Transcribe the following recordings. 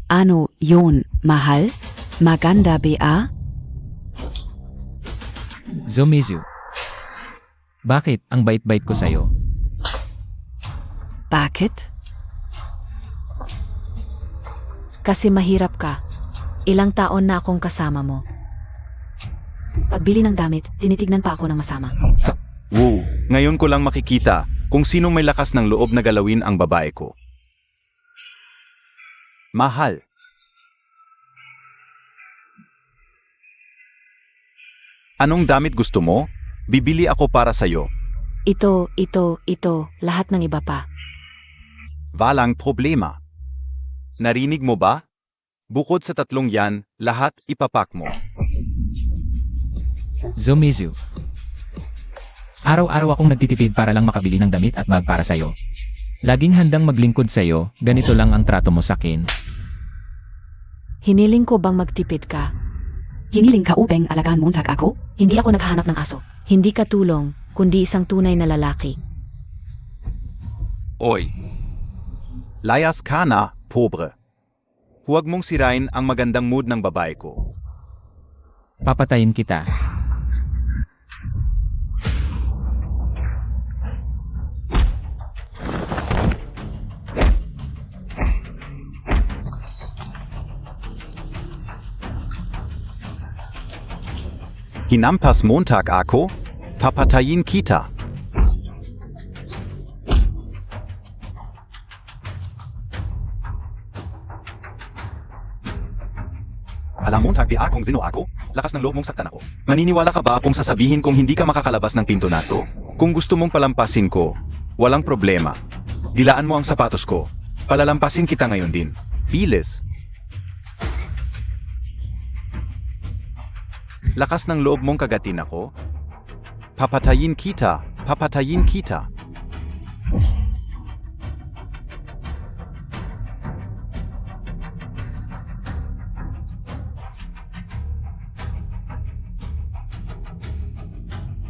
Ano yun, mahal? Maganda ba? Zomizu. Bakit ang bait-bait ko sa'yo? Bakit? Kasi mahirap ka. Ilang taon na akong kasama mo. Pagbili ng damit, tinitignan pa ako ng masama. Wow, ngayon ko lang makikita kung sinong may lakas ng loob na galawin ang babae ko. Mahal. Anong damit gusto mo? Bibili ako para sa'yo. Ito, lahat ng iba pa. Walang problema. Narinig mo ba? Bukod sa tatlong yan, lahat ipapak mo. Zomizu. Araw-araw akong nagtitipid para lang makabili ng damit at bag para sa'yo. Laging handang maglingkod sa'yo, ganito lang ang trato mo sa'kin. Hiniling ko bang magtipid ka? Hiniling ka upang alagaan mo ako? Hindi ako naghahanap ng aso. Hindi ka tulong, kundi isang tunay na lalaki. Oy. Layas ka na, pobre. Huwag mong sirain ang magandang mood ng babae ko. Papatayin kita. Hinampas Montag ako, papatayin kita. Alam Montag di akong sino ako? Lakas ng loob mong saktan ako. Maniniwala ka ba kung sasabihin kong hindi ka makakalabas ng pinto na to? Kung gusto mong palampasin ko, walang problema. Dilaan mo ang sapatos ko. Palalampasin kita ngayon din. Bilis. Lakas ng loob mong kagatin ako? Papatayin kita, papatayin kita.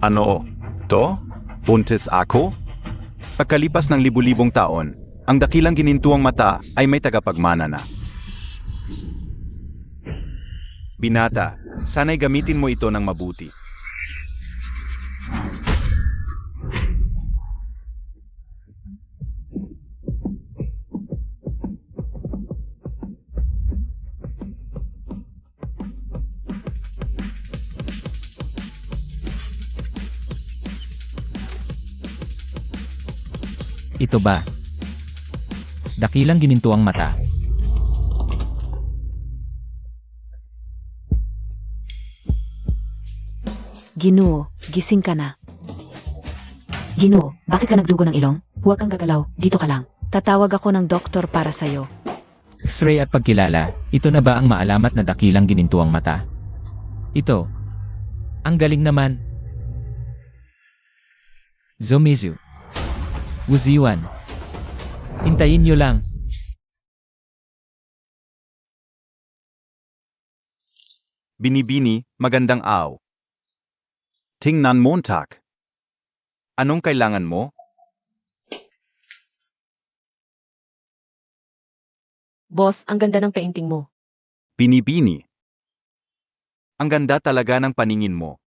Ano? To? Buntis ako? Pagkalipas ng libu-libong taon, ang dakilang ginintuang mata ay may tagapagmana na. Binata, sana'y gamitin mo ito ng mabuti. Ito ba? Dakilang gininto ang mata. Ginoo, gising ka na. Ginoo, bakit ka nagdugo ng ilong? Huwag kang gagalaw, dito ka lang. Tatawag ako ng doktor para sa'yo. X-ray at pagkilala, ito na ba ang maalamat na dakilang gininto ang mata? Ito. Ang galing naman. Zomizu. Wuziwan. Hintayin nyo lang. Binibini, magandang aw. Tingnan Montag. Anong kailangan mo? Boss, ang ganda ng painting mo. Binibini. Ang ganda talaga ng paningin mo.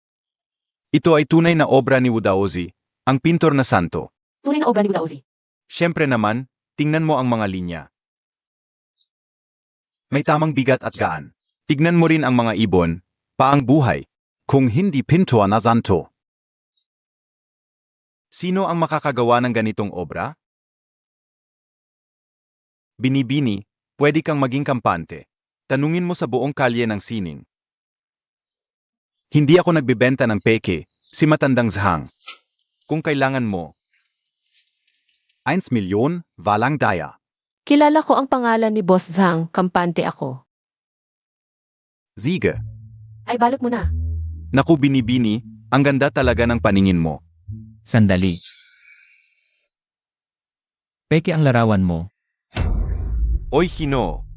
Ito ay tunay na obra ni Wudaozi, ang pintor na santo. Tunay na obra ni Udaozi. Siyempre naman, tingnan mo ang mga linya. May tamang bigat at gaan. Tignan mo rin ang mga ibon, paang buhay. Kung hindi pintor na santo. Sino ang makakagawa ng ganitong obra? Binibini, pwede kang maging kampante. Tanungin mo sa buong kalye ng sining. Hindi ako nagbebenta ng peke, si matandang Zhang. Kung kailangan mo. 1 milyon, walang daya. Kilala ko ang pangalan ni Boss Zhang, kampante ako. Sige. Ay balot mo na. Naku Binibini, ang ganda talaga ng paningin mo. Sandali. Peke ang larawan mo. Oy Hino,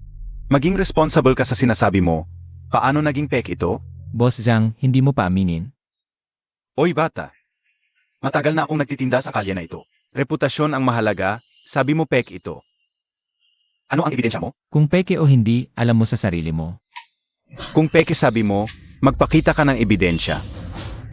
maging responsible ka sa sinasabi mo. Paano naging pek ito? Boss Zhang, hindi mo pa aminin. Oy bata. Matagal na akong nagtitinda sa kalye na ito. Reputasyon ang mahalaga, sabi mo pek ito. Ano ang ebidensya mo? Kung peke o hindi, alam mo sa sarili mo. Kung peke sabi mo, magpakita ka ng ebidensya.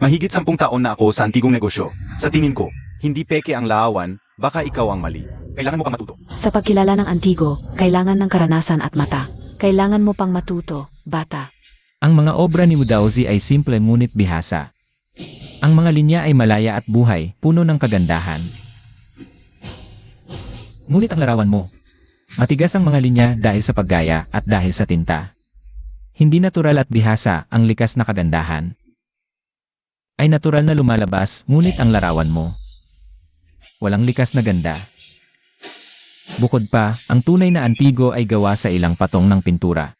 Mahigit 10 taon na ako sa antigong negosyo. Sa tingin ko, hindi peke ang laawan, baka ikaw ang mali. Kailangan mo pang matuto. Sa pagkilala ng antigo, kailangan ng karanasan at mata. Kailangan mo pang matuto, bata. Ang mga obra ni Mudauzi ay simple ngunit bihasa. Ang mga linya ay malaya at buhay, puno ng kagandahan. Ngunit ang larawan mo, matigas ang mga linya dahil sa paggaya at dahil sa tinta. Hindi natural at bihasa ang likas na kagandahan. Ay natural na lumalabas, ngunit ang larawan mo, walang likas na ganda. Bukod pa, ang tunay na antigo ay gawa sa ilang patong ng pintura.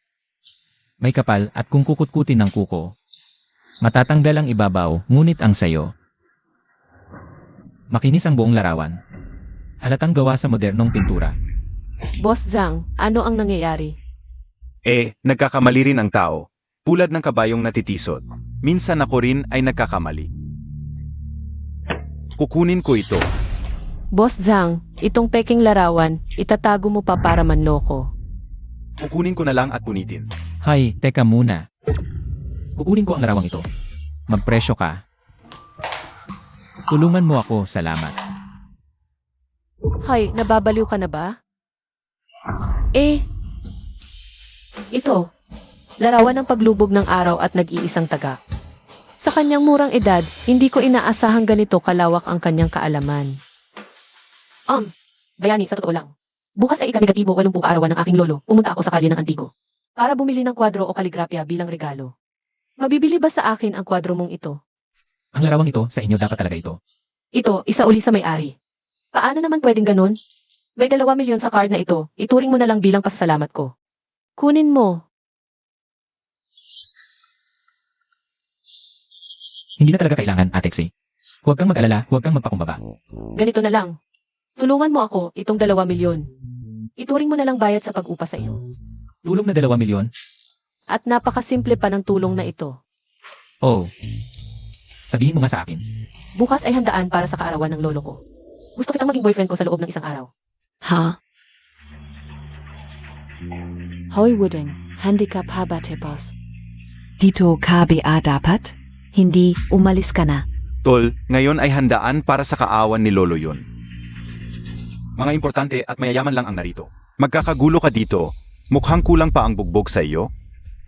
May kapal at kung kukutkutin ng kuko, matatanggal ang ibabaw, ngunit ang sayo. Makinis ang buong larawan. Halatang gawa sa modernong pintura. Boss Zhang, ano ang nangyayari? Nagkakamali rin ang tao. Tulad ng kabayong natitisod. Minsan ako rin ay nagkakamali. Kukunin ko ito. Boss Zhang, itong peking larawan, itatago mo pa para manloko. Kukunin ko na lang at punitin. Hay, teka muna. Kukunin ko ang larawang ito. Magpresyo ka. Tulungan mo ako, salamat. Hay, nababaliw ka na ba? Ito. Larawan ng paglubog ng araw at nag-iisang taga. Sa kanyang murang edad, hindi ko inaasahang ganito kalawak ang kanyang kaalaman. Bayani, sa totoo lang. Bukas ay ika-negatibo 80 kaarawan ng aking lolo, pumunta ako sa kalye ng Antigo. Para bumili ng kwadro o kaligrafya bilang regalo. Mabibili ba sa akin ang kwadro mong ito? Ang larawang ito, sa inyo dapat talaga ito. Ito, isa uli sa may-ari. Paano naman pwedeng ganun? May 2 milyon sa card na ito, ituring mo na lang bilang pasasalamat ko. Kunin mo. Hindi na talaga kailangan, Atexi. Huwag kang mag-alala, huwag kang magpakumbaba. Ganito na lang. Tulungan mo ako, itong 2 milyon. Ituring mo na lang bayad sa pag-upa sa iyo. Tulong na 2 milyon? At napakasimple pa ng tulong na ito. Oh. Sabihin mo nga sa akin. Bukas ay handaan para sa kaarawan ng lolo ko. Gusto kitang maging boyfriend ko sa loob ng isang araw. Ha? Hoy Wudeng, handicap habate boss. Dito KBA dapat? Hindi, umalis ka na. Tol, ngayon ay handaan para sa kaawan ni Lolo yun. Mga importante at mayayaman lang ang narito. Magkakagulo ka dito. Mukhang kulang pa ang bugbog sa iyo.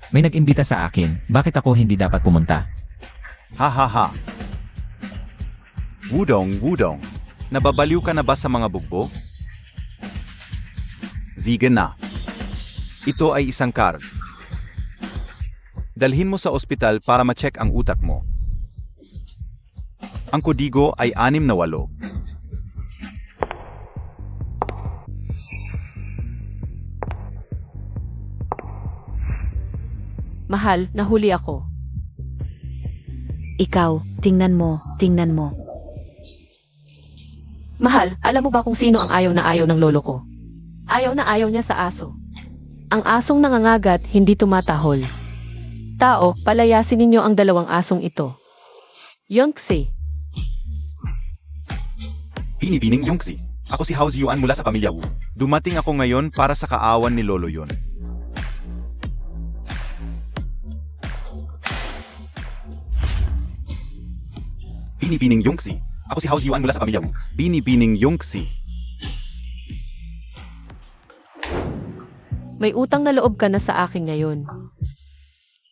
May nag-imbita sa akin, bakit ako hindi dapat pumunta? Ha ha ha. Wudong. Nababaliw ka na ba sa mga bugbog? Sige na. Ito ay isang card. Dalhin mo sa ospital para ma-check ang utak mo. Ang kodigo ay 6 na 8. Mahal, nahuli ako. Ikaw, tingnan mo. Mahal, alam mo ba kung sino ang ayaw na ayaw ng lolo ko? Ayaw na ayaw niya sa aso. Ang asong nangangagat, hindi tumatahol. Tao, palayasin ninyo ang 2 asong ito. Yongxi. Binibining Yongxi. Ako si Hao Ziyuan mula sa pamilya Wu. Dumating ako ngayon para sa kaawan ni Lolo yon. Binibining Yongxi. Ako si Hao Ziyuan mula sa pamilya Wu. Binibining Yongxi. May utang na loob ka na sa akin ngayon.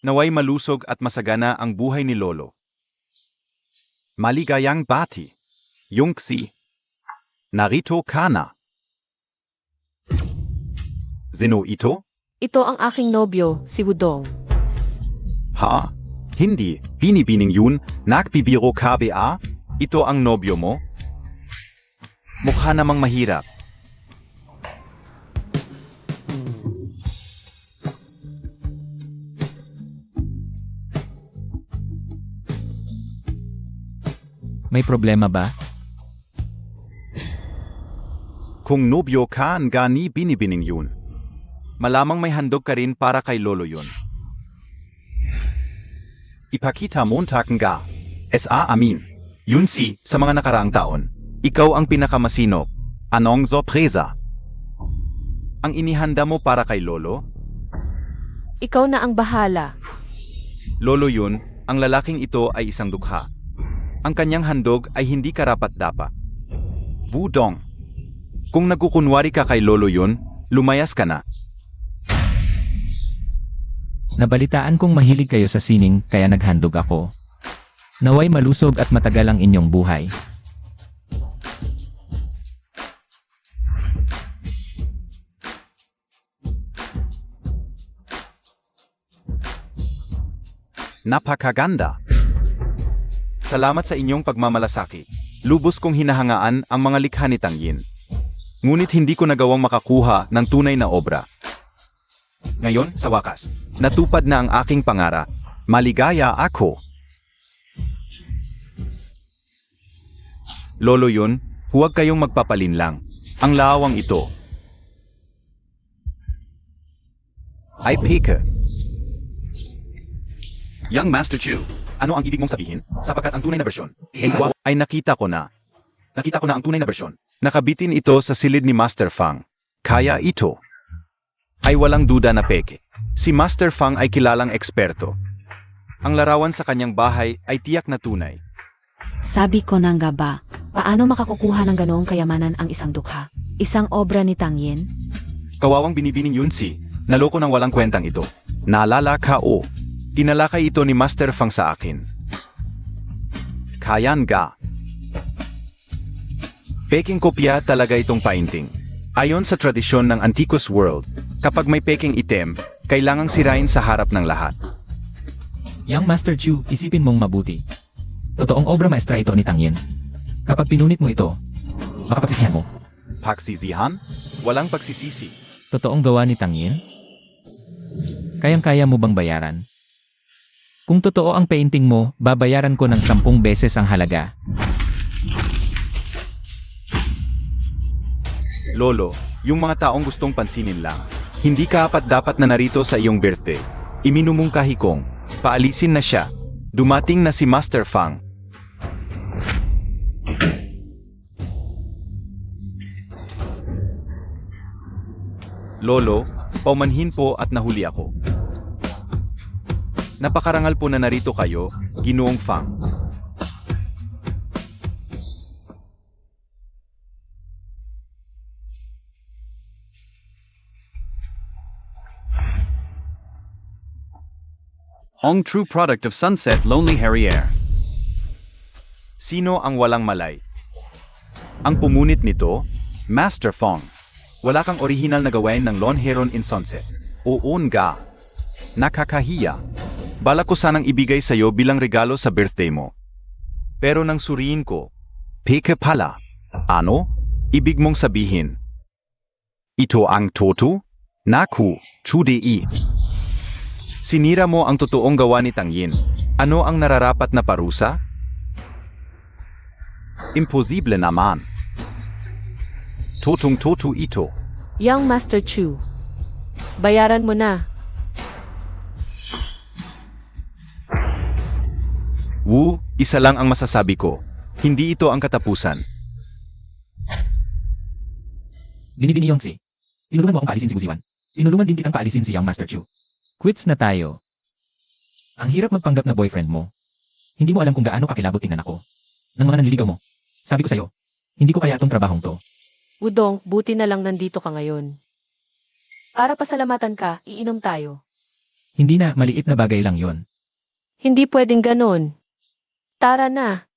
Naway malusog at masagana ang buhay ni Lolo. Maligayang bati. Yongxi. Narito kana. Sino ito? Ito ang aking nobyo, si Wudong. Ha? Hindi. Binibining yun. Nagbibiro KBA? Ito ang nobyo mo? Mukha namang mahirap. May problema ba? Kung nobyo ka, nga ni binibining yun. Malamang may handog ka rin para kay Lolo yun. Ipakita montag nga. S.A. Amin. Yun si, sa mga nakaraang taon. Ikaw ang pinakamasinop. Anong sorpresa? Ang inihanda mo para kay Lolo? Ikaw na ang bahala. Lolo Yun, ang lalaking ito ay isang dukha. Ang kanyang handog ay hindi karapat-dapat. Wudong. Kung nagkukunwari ka kay Lolo Yun, lumayas ka na. Nabalitaan kong mahilig kayo sa sining kaya naghandog ako. Naway malusog at matagal ang inyong buhay. Napakaganda. Salamat sa inyong pagmamalasaki. Lubos kong hinahangaan ang mga likha ni Tang Yin. Ngunit hindi ko nagawang makakuha ng tunay na obra. Ngayon, sa wakas, natupad na ang aking pangarap. Maligaya ako. Lolo Yun, huwag kayong magpapalinlang. Ang lawang ito ay Pika. Young Master Chu, ano ang ibig mong sabihin? Sapagkat ang tunay na bersyon ay nakita ko na. Nakita ko na ang tunay na bersyon. Nakabitin ito sa silid ni Master Fang. Kaya ito ay walang duda na peke. Si Master Fang ay kilalang eksperto. Ang larawan sa kanyang bahay ay tiyak na tunay. Sabi ko na nga ba, paano makakukuha ng ganoong kayamanan ang isang dukha? Isang obra ni Tang Yin? Kawawang binibining yun si, naloko ng walang kwentang ito. Naalala ka o, tinalakay ito ni Master Fang sa akin. Kayan ga. Peking kopya talaga itong painting. Ayon sa tradisyon ng Antiques World, kapag may peking item, kailangang sirain sa harap ng lahat. Young Master Chu, isipin mong mabuti. Totoong obra maestra ito ni Tang Yin. Kapag pinunit mo ito, baka pagsisihan mo. Pagsisihan? Walang pagsisisi. Totoong gawa ni Tang Yin? Kayang-kaya mo bang bayaran? Kung totoo ang painting mo, babayaran ko ng 10 beses ang halaga. Lolo, yung mga taong gustong pansinin lang. Hindi ka dapat na narito sa iyong birthday. Iminumungkahi kong, paalisin na siya. Dumating na si Master Fang. Lolo, paumanhin po at nahuli ako. Napakarangal po na narito kayo, Ginoong Fang. Ang true product of Sunset Lonely Harrier. Sino ang walang malay? Ang pumunit nito, Master Fong. Wala kang orihinal na gawain ng Lone Heron in Sunset. Oon ga. Nakakahiya. Balak ko sanang ibigay sa'yo bilang regalo sa birthday mo. Pero nang suriin ko, Peke pala. Ano? Ibig mong sabihin? Ito ang toto? Naku, chudei. Sinira mo ang totoong gawa ni Tang Yin. Ano ang nararapat na parusa? Imposible naman. Totong-toto ito. Young Master Chu, bayaran mo na. Wu, isa lang ang masasabi ko. Hindi ito ang katapusan. Binibini Yongzi. Tinulungan mo akong paalisin si Guziwan. Tinulungan din kitang paalisin si Young Master Chu. Quits na tayo. Ang hirap magpanggap na boyfriend mo. Hindi mo alam kung gaano kakilabot tingnan ako. Ng mga nanliligaw mo. Sabi ko sa'yo, hindi ko kaya itong trabahong to. Wudong, buti na lang nandito ka ngayon. Para pasalamatan ka, iinom tayo. Hindi na, maliit na bagay lang yon. Hindi pwedeng ganon. Tara na.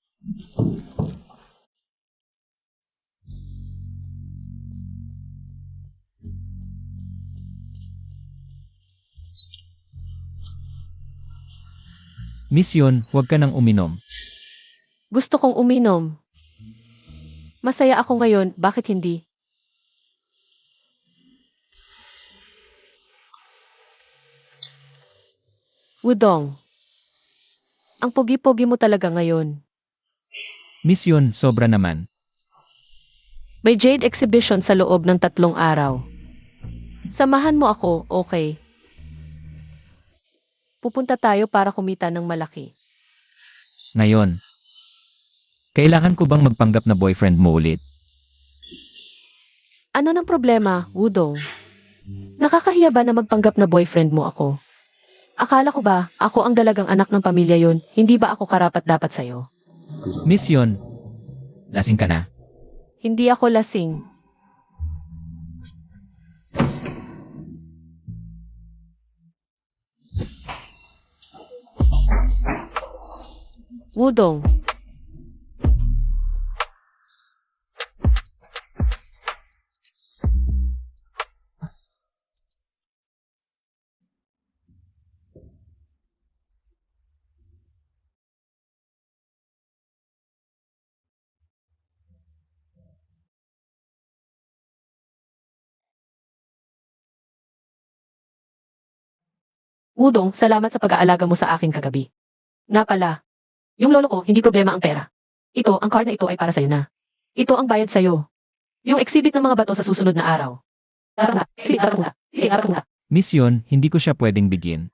Miss Yun, huwag ka nang uminom. Gusto kong uminom. Masaya ako ngayon, bakit hindi? Wudong. Ang pogi-pogi mo talaga ngayon. Miss Yun, sobra naman. May Jade exhibition sa loob ng 3 araw. Samahan mo ako, okay? Pupunta tayo para kumita ng malaki. Ngayon. Kailangan ko bang magpanggap na boyfriend mo ulit? Ano ng problema, Wudong? Nakakahiya ba na magpanggap na boyfriend mo ako? Akala ko ba, ako ang dalagang anak ng pamilya yon, hindi ba ako karapat-dapat sa'yo? Miss Yon, lasing ka na. Hindi ako lasing. Wudong. Wudong, salamat sa pag-aalaga mo sa akin kagabi. Nga pala, yung lolo ko, hindi problema ang pera. Ito, ang card na ito ay para sa'yo na. Ito ang bayad sa'yo. Yung exhibit ng mga bato sa susunod na araw. Miss Yon, hindi ko siya pwedeng bigyan.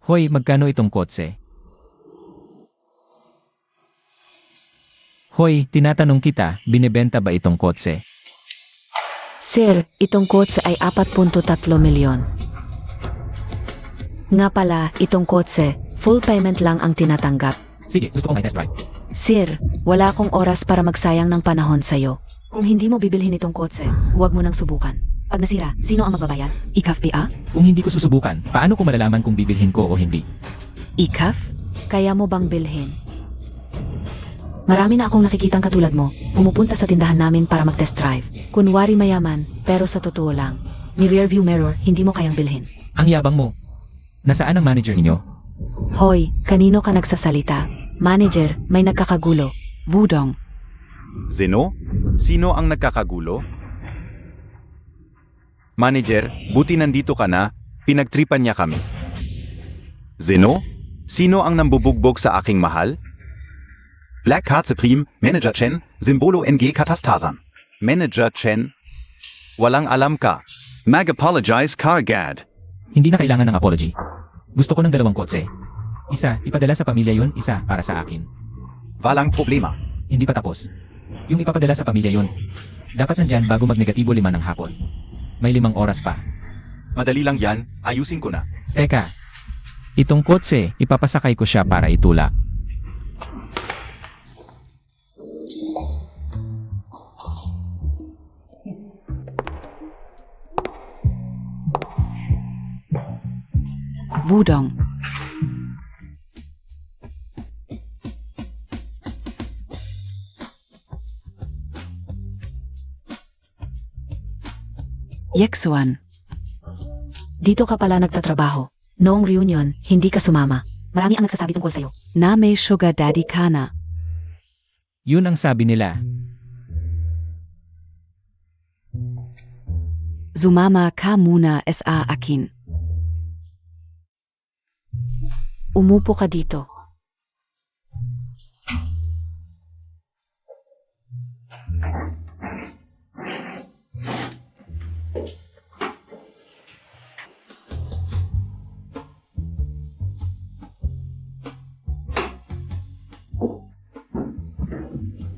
Hoy, magkano itong kotse? Hoy, tinatanong kita, binebenta ba itong kotse? Sir, itong kotse ay 4.3 milyon. Nga pala, itong kotse, full payment lang ang tinatanggap. Sige, gusto kong may test drive. Sir, wala akong oras para magsayang ng panahon sa'yo. Kung hindi mo bibilhin itong kotse, huwag mo nang subukan. Pag nasira, sino ang magbabayad? ICAF PA? Kung hindi ko susubukan, paano ko malalaman kung bibilhin ko o hindi? ICAF? Kaya mo bang bilhin? Marami na akong nakikitang katulad mo, pumupunta sa tindahan namin para mag-test drive. Kunwari mayaman, pero sa totoo lang, ni rearview mirror, hindi mo kayang bilhin. Ang yabang mo. Nasaan ang manager ninyo? Hoy, kanino ka nagsasalita? Manager, may nagkakagulo. Wudong. Zeno? Sino ang nagkakagulo? Manager, buti nandito ka na, pinagtripan niya kami. Zeno? Sino ang nambubugbog sa aking mahal? Black Card Supreme, Manager Chen, Simbolo NG Katastasan. Manager Chen? Walang alam ka. Mag-apologize ka agad. Hindi na kailangan ng apology. Gusto ko ng 2 kotse. Isa, ipadala sa pamilya yun, isa para sa akin. Walang problema. Hindi pa tapos. Yung ipapadala sa pamilya yun, dapat nandyan bago mag-negatibo 5 ng hapon. May 5 oras pa. Madali lang yan, ayusin ko na. Teka, itong kotse, ipapasakay ko siya para itulak. Wudong. Yexuan. Dito ka pala nagtatrabaho. Noong reunion, hindi ka sumama. Marami ang nagsasabi tungkol sa'yo. Na may sugar daddy ka na. Yun ang sabi nila. Sumama ka muna sa akin. Umupo ka dito.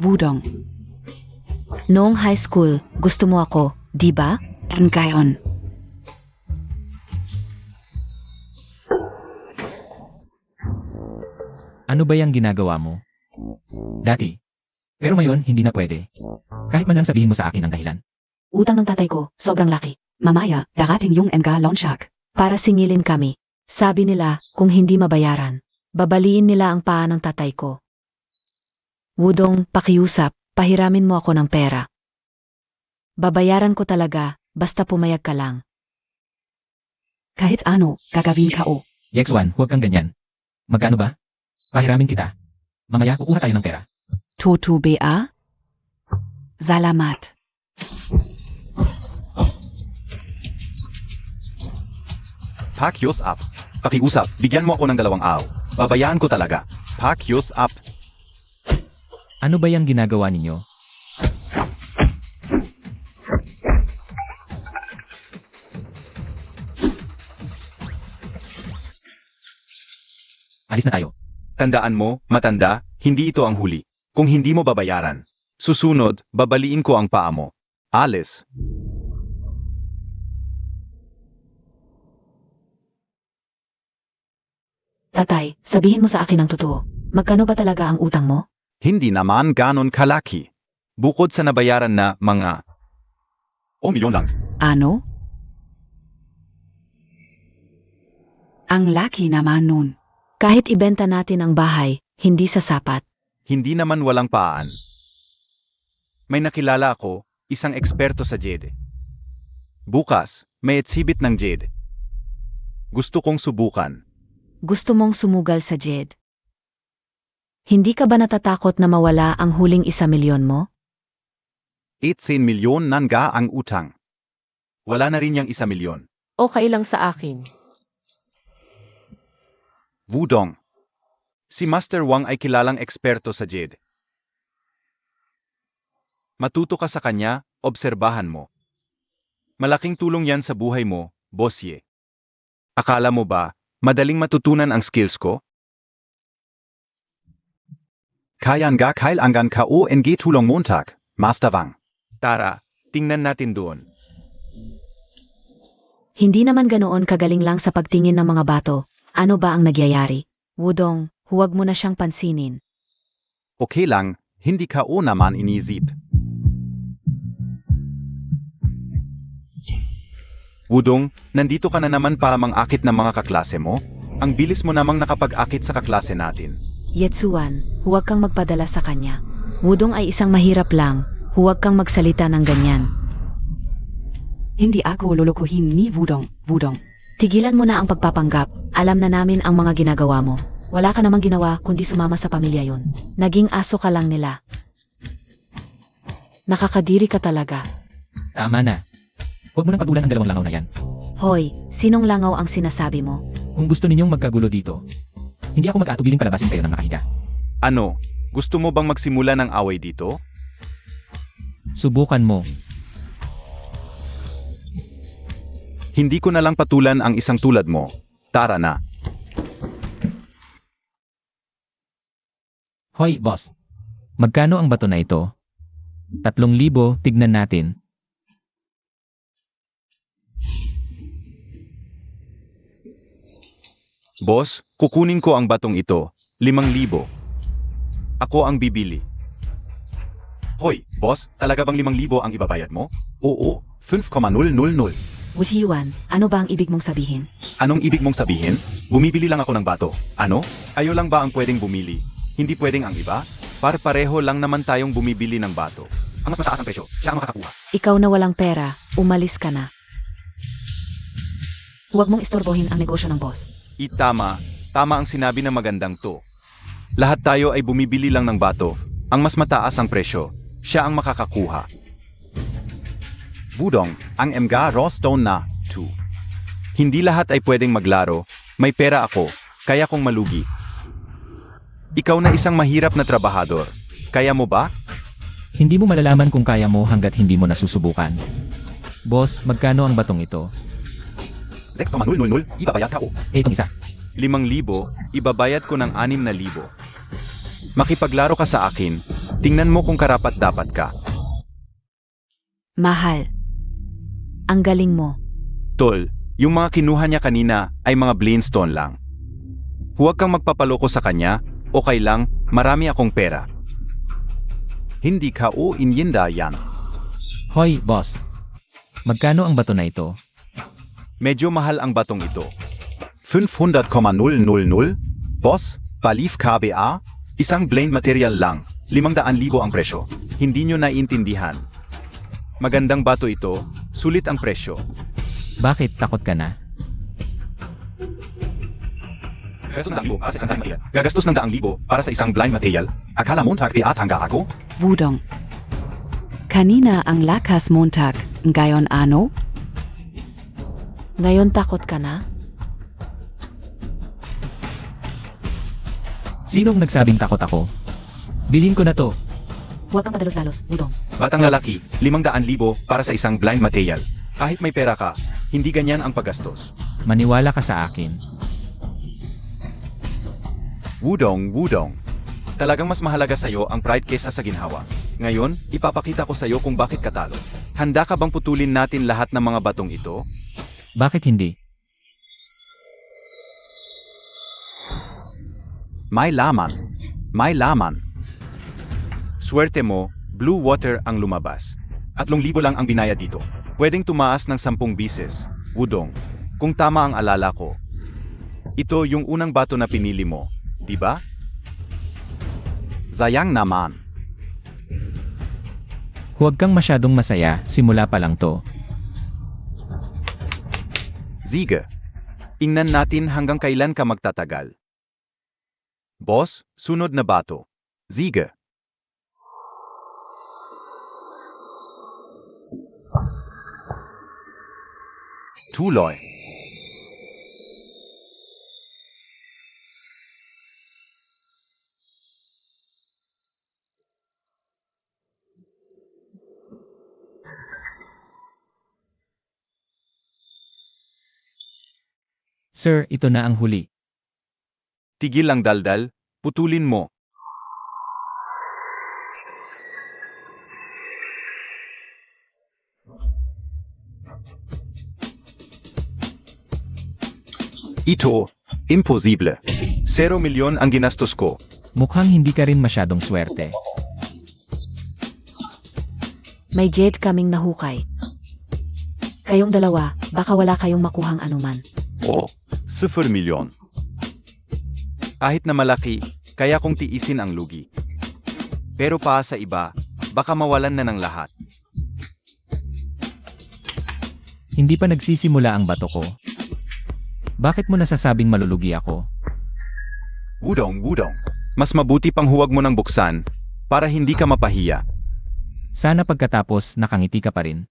Wudong. Noong high school, gusto mo ako, di ba? And gayon. Ano ba yung ginagawa mo? Dati. Pero ngayon, hindi na pwede. Kahit man lang sabihin mo sa akin ang dahilan. Utang ng tatay ko, sobrang laki. Mamaya, darating yung MG loan shark. Para singilin kami. Sabi nila, kung hindi mabayaran, babaliin nila ang paa ng tatay ko. Wudong, pakiusap, pahiramin mo ako ng pera. Babayaran ko talaga, basta pumayag ka lang. Kahit ano, gagawin ka o. Yex1, huwag kang ganyan. Magkano ba? Pahiramin kita. Mamaya kukuha tayo ng pera. Tutu ba? Salamat. Pakyos up. Pakiusap, bigyan mo ako ng 2 araw. Babayaan ko talaga. Pakyos up. Ano ba yung ginagawa ninyo? Alis na tayo. Tandaan mo, matanda, hindi ito ang huli. Kung hindi mo babayaran, susunod, babaliin ko ang paa mo. Alis. Tatay, sabihin mo sa akin ang totoo. Magkano ba talaga ang utang mo? Hindi naman ganon kalaki. Bukod sa nabayaran na mga... O milyon lang. Ano? Ang laki naman nun. Kahit ibenta natin ang bahay, hindi sasapat. Hindi naman walang paan. May nakilala ako, isang eksperto sa jade. Bukas, may exhibit ng jade. Gusto kong subukan. Gusto mong sumugal sa Jed. Hindi ka ba natatakot na mawala ang huling 1,000,000 mo? 18 milyon nanga ang utang. Wala na rin yung 1,000,000. Okay lang sa akin. Wudong. Si Master Wang ay kilalang eksperto sa jade. Matuto ka sa kanya, obserbahan mo. Malaking tulong yan sa buhay mo, Bosye. Akala mo ba, madaling matutunan ang skills ko? Kaya nga kailangan ka ONG tulong Montag, Master Wang. Tara, tingnan natin doon. Hindi naman ganoon kagaling lang sa pagtingin ng mga bato. Ano ba ang nagyayari? Wudong, huwag mo na siyang pansinin. Okay lang, hindi ka o naman inisip. Wudong, nandito ka na naman para mang-akit ng mga kaklase mo? Ang bilis mo namang nakapag-akit sa kaklase natin. Yetsuan, huwag kang magpadala sa kanya. Wudong ay isang mahirap lang. Huwag kang magsalita ng ganyan. Hindi ako lulukuhin ni Wudong. Wudong, tigilan mo na ang pagpapanggap. Alam na namin ang mga ginagawa mo. Wala ka namang ginawa kundi sumama sa pamilya yon. Naging aso ka lang nila. Nakakadiri ka talaga. Tama na. Huwag mo nang patulan ang 2 langaw na yan. Hoy, sinong langaw ang sinasabi mo? Kung gusto ninyong magkagulo dito, hindi ako mag-aatubiling palabasin kayo ng nakahiga. Ano, gusto mo bang magsimula ng away dito? Subukan mo. Hindi ko na lang patulan ang isang tulad mo. Tara na. Hoy, boss. Magkano ang bato na ito? 3,000, tignan natin. Boss, kukunin ko ang batong ito. 5,000. Ako ang bibili. Hoy, boss, talaga bang 5,000 ang ibabayad mo? Oo, 5,000. Wushiwan, ano ba ang ibig mong sabihin? Anong ibig mong sabihin? Bumibili lang ako ng bato. Ano? Ayo lang ba ang pwedeng bumili? Hindi pwedeng ang iba? Pareho lang naman tayong bumibili ng bato. Ang mas mataas ang presyo, siya ang makakakuha. Ikaw na walang pera, umalis ka na. Huwag mong istorbohin ang negosyo ng boss. Tama ang sinabi ng magandang to. Lahat tayo ay bumibili lang ng bato. Ang mas mataas ang presyo, siya ang makakakuha. Budong, ang mga Rostone na 2. Hindi lahat ay pwedeng maglaro. May pera ako, kaya kong malugi. Ikaw na isang mahirap na trabahador. Kaya mo ba? Hindi mo malalaman kung kaya mo hanggat hindi mo nasusubukan. Boss, magkano ang batong ito? 6,000, ibabayad ka o. Itong isa. 5,000, ibabayad ko ng 6,000. Makipaglaro ka sa akin, tingnan mo kung karapat-dapat ka. Mahal. Ang galing mo. Tol, yung mga kinuha niya kanina ay mga Blindstone lang. Huwag kang magpapaloko sa kanya, okay lang, marami akong pera. Hindi ka o inyinda yan. Hoy, boss. Magkano ang bato na ito? Medyo mahal ang batong ito. 500,000? Boss, Palif KBA? Isang blind material lang. 500,000 ang presyo. Hindi nyo naiintindihan. Magandang bato ito, sulit ang presyo. Bakit takot ka na? Gagastos ng 100,000 para sa isang blind material. Akala Montag tanga ako? Wudong. Kanina ang lakas Montag, ngayon ano? Ngayon takot ka na? Sinong nagsabing takot ako? Bilhin ko na to. Huwag kang padalos-dalos, Wudong. Batang lalaki, 500,000 para sa isang blind material. Kahit may pera ka, hindi ganyan ang paggastos. Maniwala ka sa akin. Wudong, Wudong. Talagang mas mahalaga sa'yo ang pride kesa sa ginhawa. Ngayon, ipapakita ko sa'yo kung bakit katalo. Handa ka bang putulin natin lahat ng mga batong ito? Bakit hindi? May laman. May laman. Swerte mo, blue water ang lumabas. 3,000 lang ang binayad dito. Pwedeng tumaas ng 10 bises. Wudong, kung tama ang alala ko. Ito yung unang bato na pinili mo, di ba? Sayang naman. Huwag kang masyadong masaya, simula pa lang to. Sige. Ingnan natin hanggang kailan ka magtatagal. Boss, sunod na bato. Sige. Tuloy. Sir, ito na ang huli. Tigil ang daldal, putulin mo. Ito, imposible. 0 milyon ang ginastos ko. Mukhang hindi ka rin masyadong swerte. May jade kaming nahukay. Kayong dalawa, baka wala kayong makuhang anuman. Oh, 0 milyon. Kahit na malaki, kaya kong tiisin ang lugi. Pero pa sa iba, baka mawalan na ng lahat. Hindi pa nagsisimula ang bato ko. Bakit mo nasasabing malulugi ako? Wudong, Wudong. Mas mabuti pang huwag mo nang buksan, para hindi ka mapahiya. Sana pagkatapos nakangiti ka pa rin.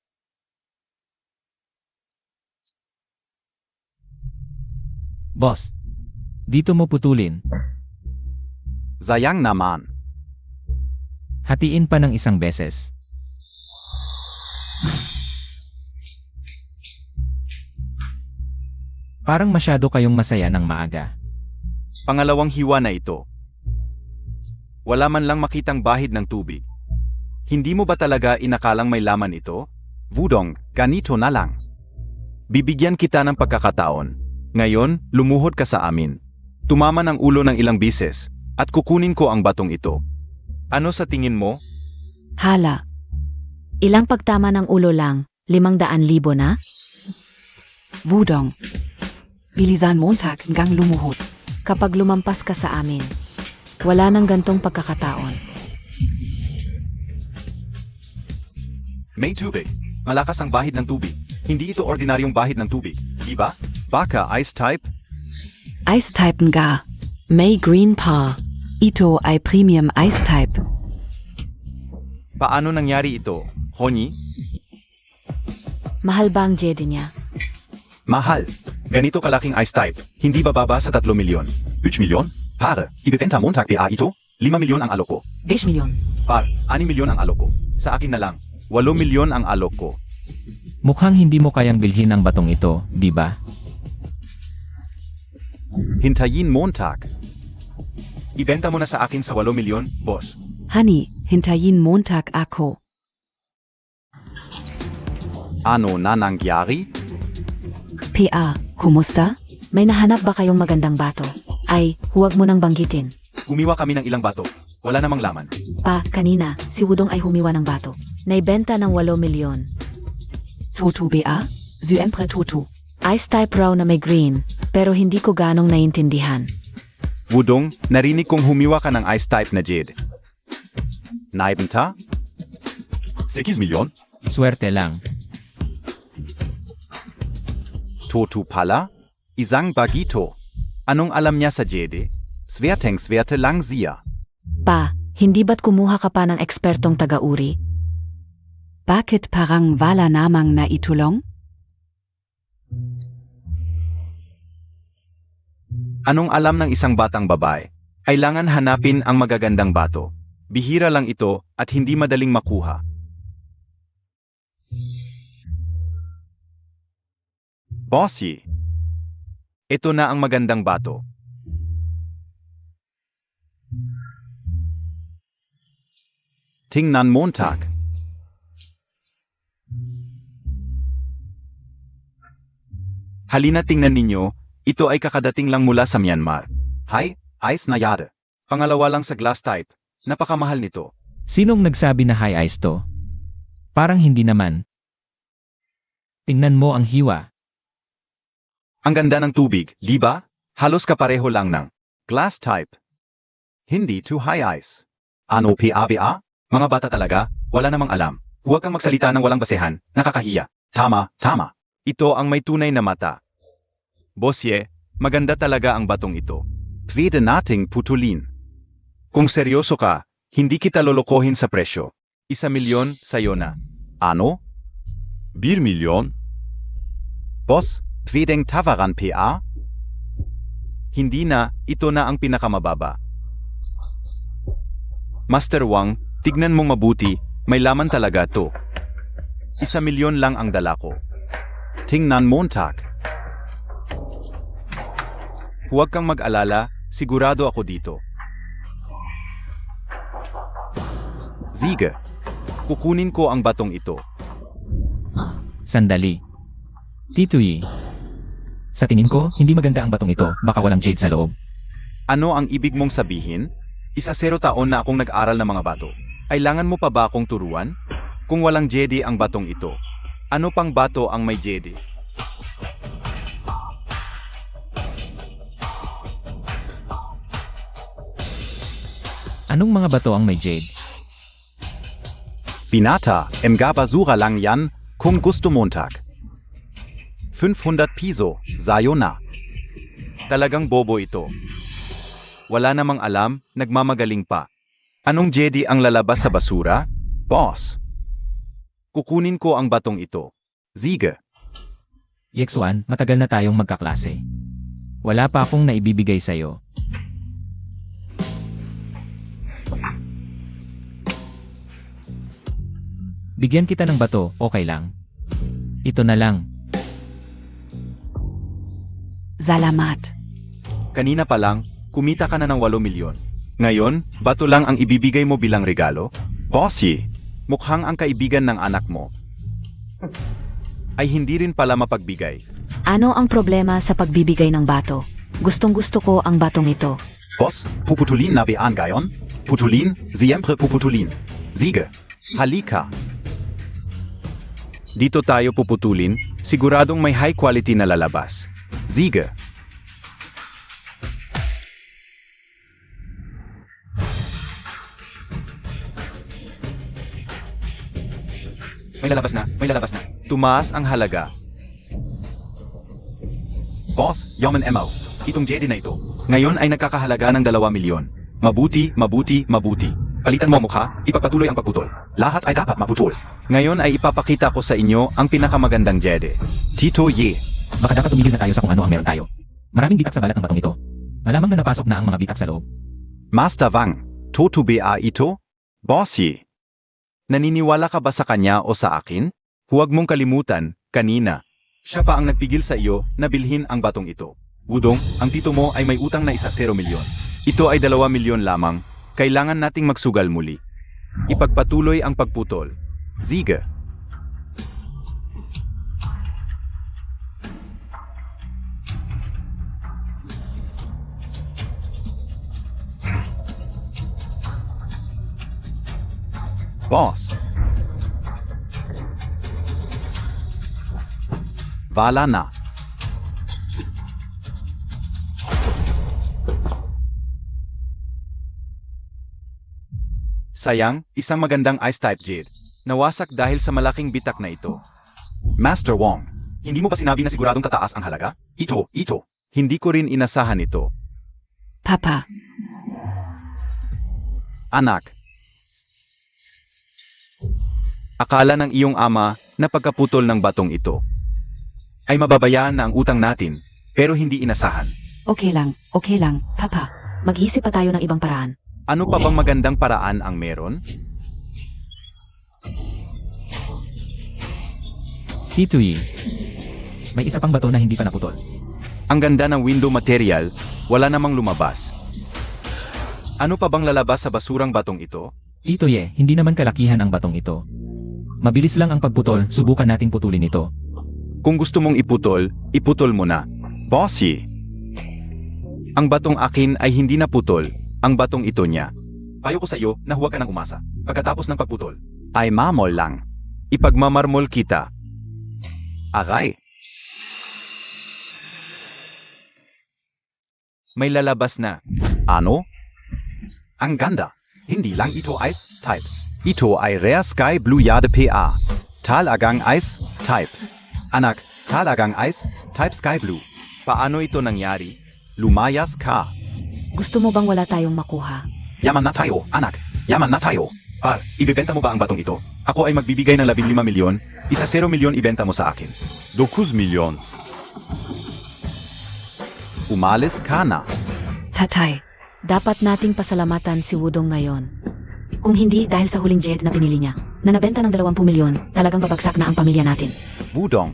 Boss, dito mo putulin. Sayang naman. Hatiin pa ng isang beses. Parang masyado kayong masaya ng maaga. Pangalawang hiwa na ito. Wala man lang makitang bahid ng tubig. Hindi mo ba talaga inakalang may laman ito? Wudong, ganito na lang. Bibigyan kita ng pagkakataon. Ngayon, lumuhod ka sa amin. Tumama ng ulo ng ilang bises, at kukunin ko ang batong ito. Ano sa tingin mo? Hala. Ilang pagtama ng ulo lang, 500,000 na? Wudong. Bilisan Montag hanggang lumuhod. Kapag lumampas ka sa amin, wala nang gantong pagkakataon. May tubig. Malakas ang bahid ng tubig. Hindi ito ordinaryong bahid ng tubig, diba? Baka ice type? Ice type nga. May green pa. Ito ay premium ice type. Paano nangyari ito, Honey? Mahal ba ang jade niya? Mahal. Ganito kalaking ice type. Hindi bababa sa 3 milyon. 3 milyon? Pare, ibebenta Montag PA ito? 5 milyon ang alok ko. 10 milyon. Par, 6 milyon ang alok ko. Sa akin na lang. 8 milyon ang alok ko. Mukhang hindi mo kayang bilhin ang batong ito, di ba? Hintayin Montag. Ibenta mo na sa akin sa 8 milyon, boss. Honey, hintayin Montag ako. Ano na nangyari? PA, kumusta? May nahanap ba kayong magandang bato? Ay, huwag mo nang banggitin. Gumiwa kami ng ilang bato. Wala namang laman. Pa, kanina, si Wudong ay humiwa ng bato. Naibenta ng 8 milyon. Tutu BA? Syempre tutu. Ice type raw na may green, pero hindi ko ganong naintindihan. Wudong, narinig kong humiwa ka ng ice type na jade. Naibenta? 6 milyon? Swerte lang. Totu pala? Isang bagito. Anong alam niya sa jade? Swerte lang siya. Pa, hindi ba't kumuha ka pa ng ekspertong taga-uri? Bakit parang wala namang naitulong? Anong alam ng isang batang babae? Kailangan hanapin ang magagandang bato. Bihira lang ito at hindi madaling makuha. Bossy, ito na ang magandang bato. Tingnan Montag. Halina tingnan ninyo, ito ay kakadating lang mula sa Myanmar. Hay, ice na yada. Pangalawa lang sa glass type, napakamahal nito. Sinong nagsabi na high ice to? Parang hindi naman. Tingnan mo ang hiwa. Ang ganda ng tubig, di ba? Halos kapareho lang ng glass type. Hindi too high ice. Ano PABA? Mga bata talaga, wala namang alam. Huwag kang magsalita ng walang basehan, nakakahiya. Tama, tama. Ito ang may tunay na mata. Bosye, maganda talaga ang batong ito. Pwede nating putulin. Kung seryoso ka, hindi kita lolokohin sa presyo. 1,000,000 sa'yo na. Ano? 1,000,000? Boss, pwedeng tawaran PA? Hindi na, ito na ang pinakamababa. Master Wang, tignan mong mabuti, may laman talaga to. 1,000,000 lang ang dala ko. Tingnan Montag. Huwag kang mag-alala, sigurado ako dito. Sige, kukunin ko ang batong ito. Sandali. Tito Yi. Sa tingin ko, hindi maganda ang batong ito, baka walang jade sa loob. Ano ang ibig mong sabihin? 0 taon na akong nag-aral ng mga bato. Kailangan mo pa ba akong turuan? Kung walang jade ang batong ito, ano pang bato ang may jade? Anong mga bato ang may jade? Binata, mga basura lang yan, kung gusto Montag. 500 piso, sayo na. Talagang bobo ito. Wala namang alam, nagmamagaling pa. Anong jedi ang lalabas sa basura? Boss. Kukunin ko ang batong ito. Sige. Yexuan, matagal na tayong magkaklase. Wala pa akong naibibigay sa'yo. Bigyan kita ng bato, okay lang. Ito na lang. Salamat. Kanina pa lang, kumita ka na ng 8,000,000. Ngayon, bato lang ang ibibigay mo bilang regalo? Bossy, mukhang ang kaibigan ng anak mo ay hindi rin pala mapagbigay. Ano ang problema sa pagbibigay ng bato? Gustong-gusto ko ang batong ito. Boss, puputulin na bean gayon? Putulin, siempre puputulin. Sige, halika. Dito tayo puputulin, siguradong may high quality na lalabas. Sige. May lalabas na, may lalabas na. Tumaas ang halaga. Boss, yaman emaw. Itong jedi na ito. Ngayon ay nagkakahalaga ng 2,000,000. Mabuti, mabuti, mabuti. Palitan mo ang mukha, ipagpatuloy ang pagputol. Lahat ay dapat maputol. Ngayon ay ipapakita ko sa inyo ang pinakamagandang jedi. Tito Ye. Baka dapat tumigil na tayo sa kung ano ang meron tayo. Maraming bitak sa balat ng batong ito. Malamang na napasok na ang mga bitak sa loob. Master Wang, Toto ba ito? Bossy. Naniniwala ka ba sa kanya o sa akin? Huwag mong kalimutan, kanina. Siya pa ang nagpigil sa iyo na bilhin ang batong ito. Wudong, ang tito mo ay may utang na 1,000,000. Ito ay 2,000,000 lamang. Kailangan nating magsugal muli. Ipagpatuloy ang pagputol. Sige. Boss. Wala na. Sayang, isang magandang ice type jade. Nawasak dahil sa malaking bitak na ito. Master Wong, hindi mo ba sinabi na siguradong tataas ang halaga? Ito. Hindi ko rin inasahan ito. Papa, Anak. Akala ng iyong ama na pagkaputol ng batong ito ay mababayaan na ang utang natin, pero hindi inasahan. okay lang, Papa. Mag-isip pa tayo ng ibang paraan. Ano pa bang magandang paraan ang meron? Tito Yi, may isa pang bato na hindi pa naputol. Ang ganda ng window material, wala namang lumabas. Ano pa bang lalabas sa basurang batong ito? Tito Ye, hindi naman kalakihan ang batong ito. Mabilis lang ang pagputol, subukan nating putulin ito. Kung gusto mong iputol, iputol mo na. Bossy! Ang batong akin ay hindi naputol, ang batong ito niya. Payo ko sa iyo na huwag ka nang umasa. Pagkatapos ng pagputol, ay mamol lang. Ipagmamarmol kita. Aray! May lalabas na. Ano? Ang ganda. Hindi lang ito ice type. Ito ay rare sky blue yade PA. Talagang ice type. Anak, talagang ice type sky blue. Paano ito nangyari? Lumayas ka. Gusto mo bang wala tayong makuha? Yaman na tayo, anak. Yaman na tayo. Par, ibebenta mo ba ang batong ito? Ako ay magbibigay ng 15 milyon. Isa 0 milyon ibenta mo sa akin. 2 milyon. Umalis ka na. Tatay, dapat nating pasalamatan si Wudong ngayon. Kung hindi dahil sa huling jet na pinili niya, na nabenta ng 20 milyon, talagang babagsak na ang pamilya natin. Budong.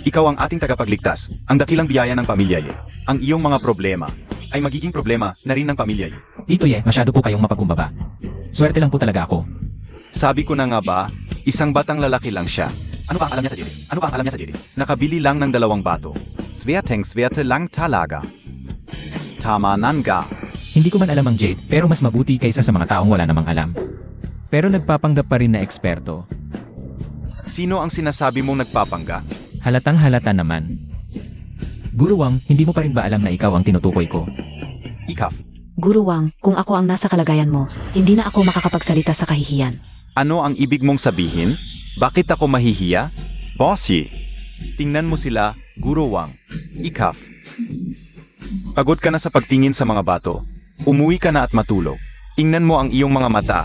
Ikaw ang ating tagapagligtas, ang dakilang biyaya ng pamilya Ye. Ang iyong mga problema ay magiging problema na rin ng pamilya Ye. Tito Ye, masyado po kayong mapagkumbaba. Swerte lang po talaga ako. Sabi ko na nga ba, isang batang lalaki lang siya. Ano ba ang alam niya sa JD? Ano ba ang alam niya sa JD? Nakabili lang ng 2 bato. Swerte lang talaga. Tama nanga. Hindi ko man alam ang Jade, pero mas mabuti kaysa sa mga taong wala namang alam. Pero nagpapanggap pa rin na eksperto. Sino ang sinasabi mong nagpapangga? Halatang halata naman. Guru Wang, hindi mo pa rin ba alam na ikaw ang tinutukoy ko? Ikaf. Guru Wang, kung ako ang nasa kalagayan mo, hindi na ako makakapagsalita sa kahihiyan. Ano ang ibig mong sabihin? Bakit ako mahihiya? Bossy. Tingnan mo sila, Guru Wang. Ikaf. Pagod ka na sa pagtingin sa mga bato. Umuwi ka na at matulog. Tingnan mo ang iyong mga mata.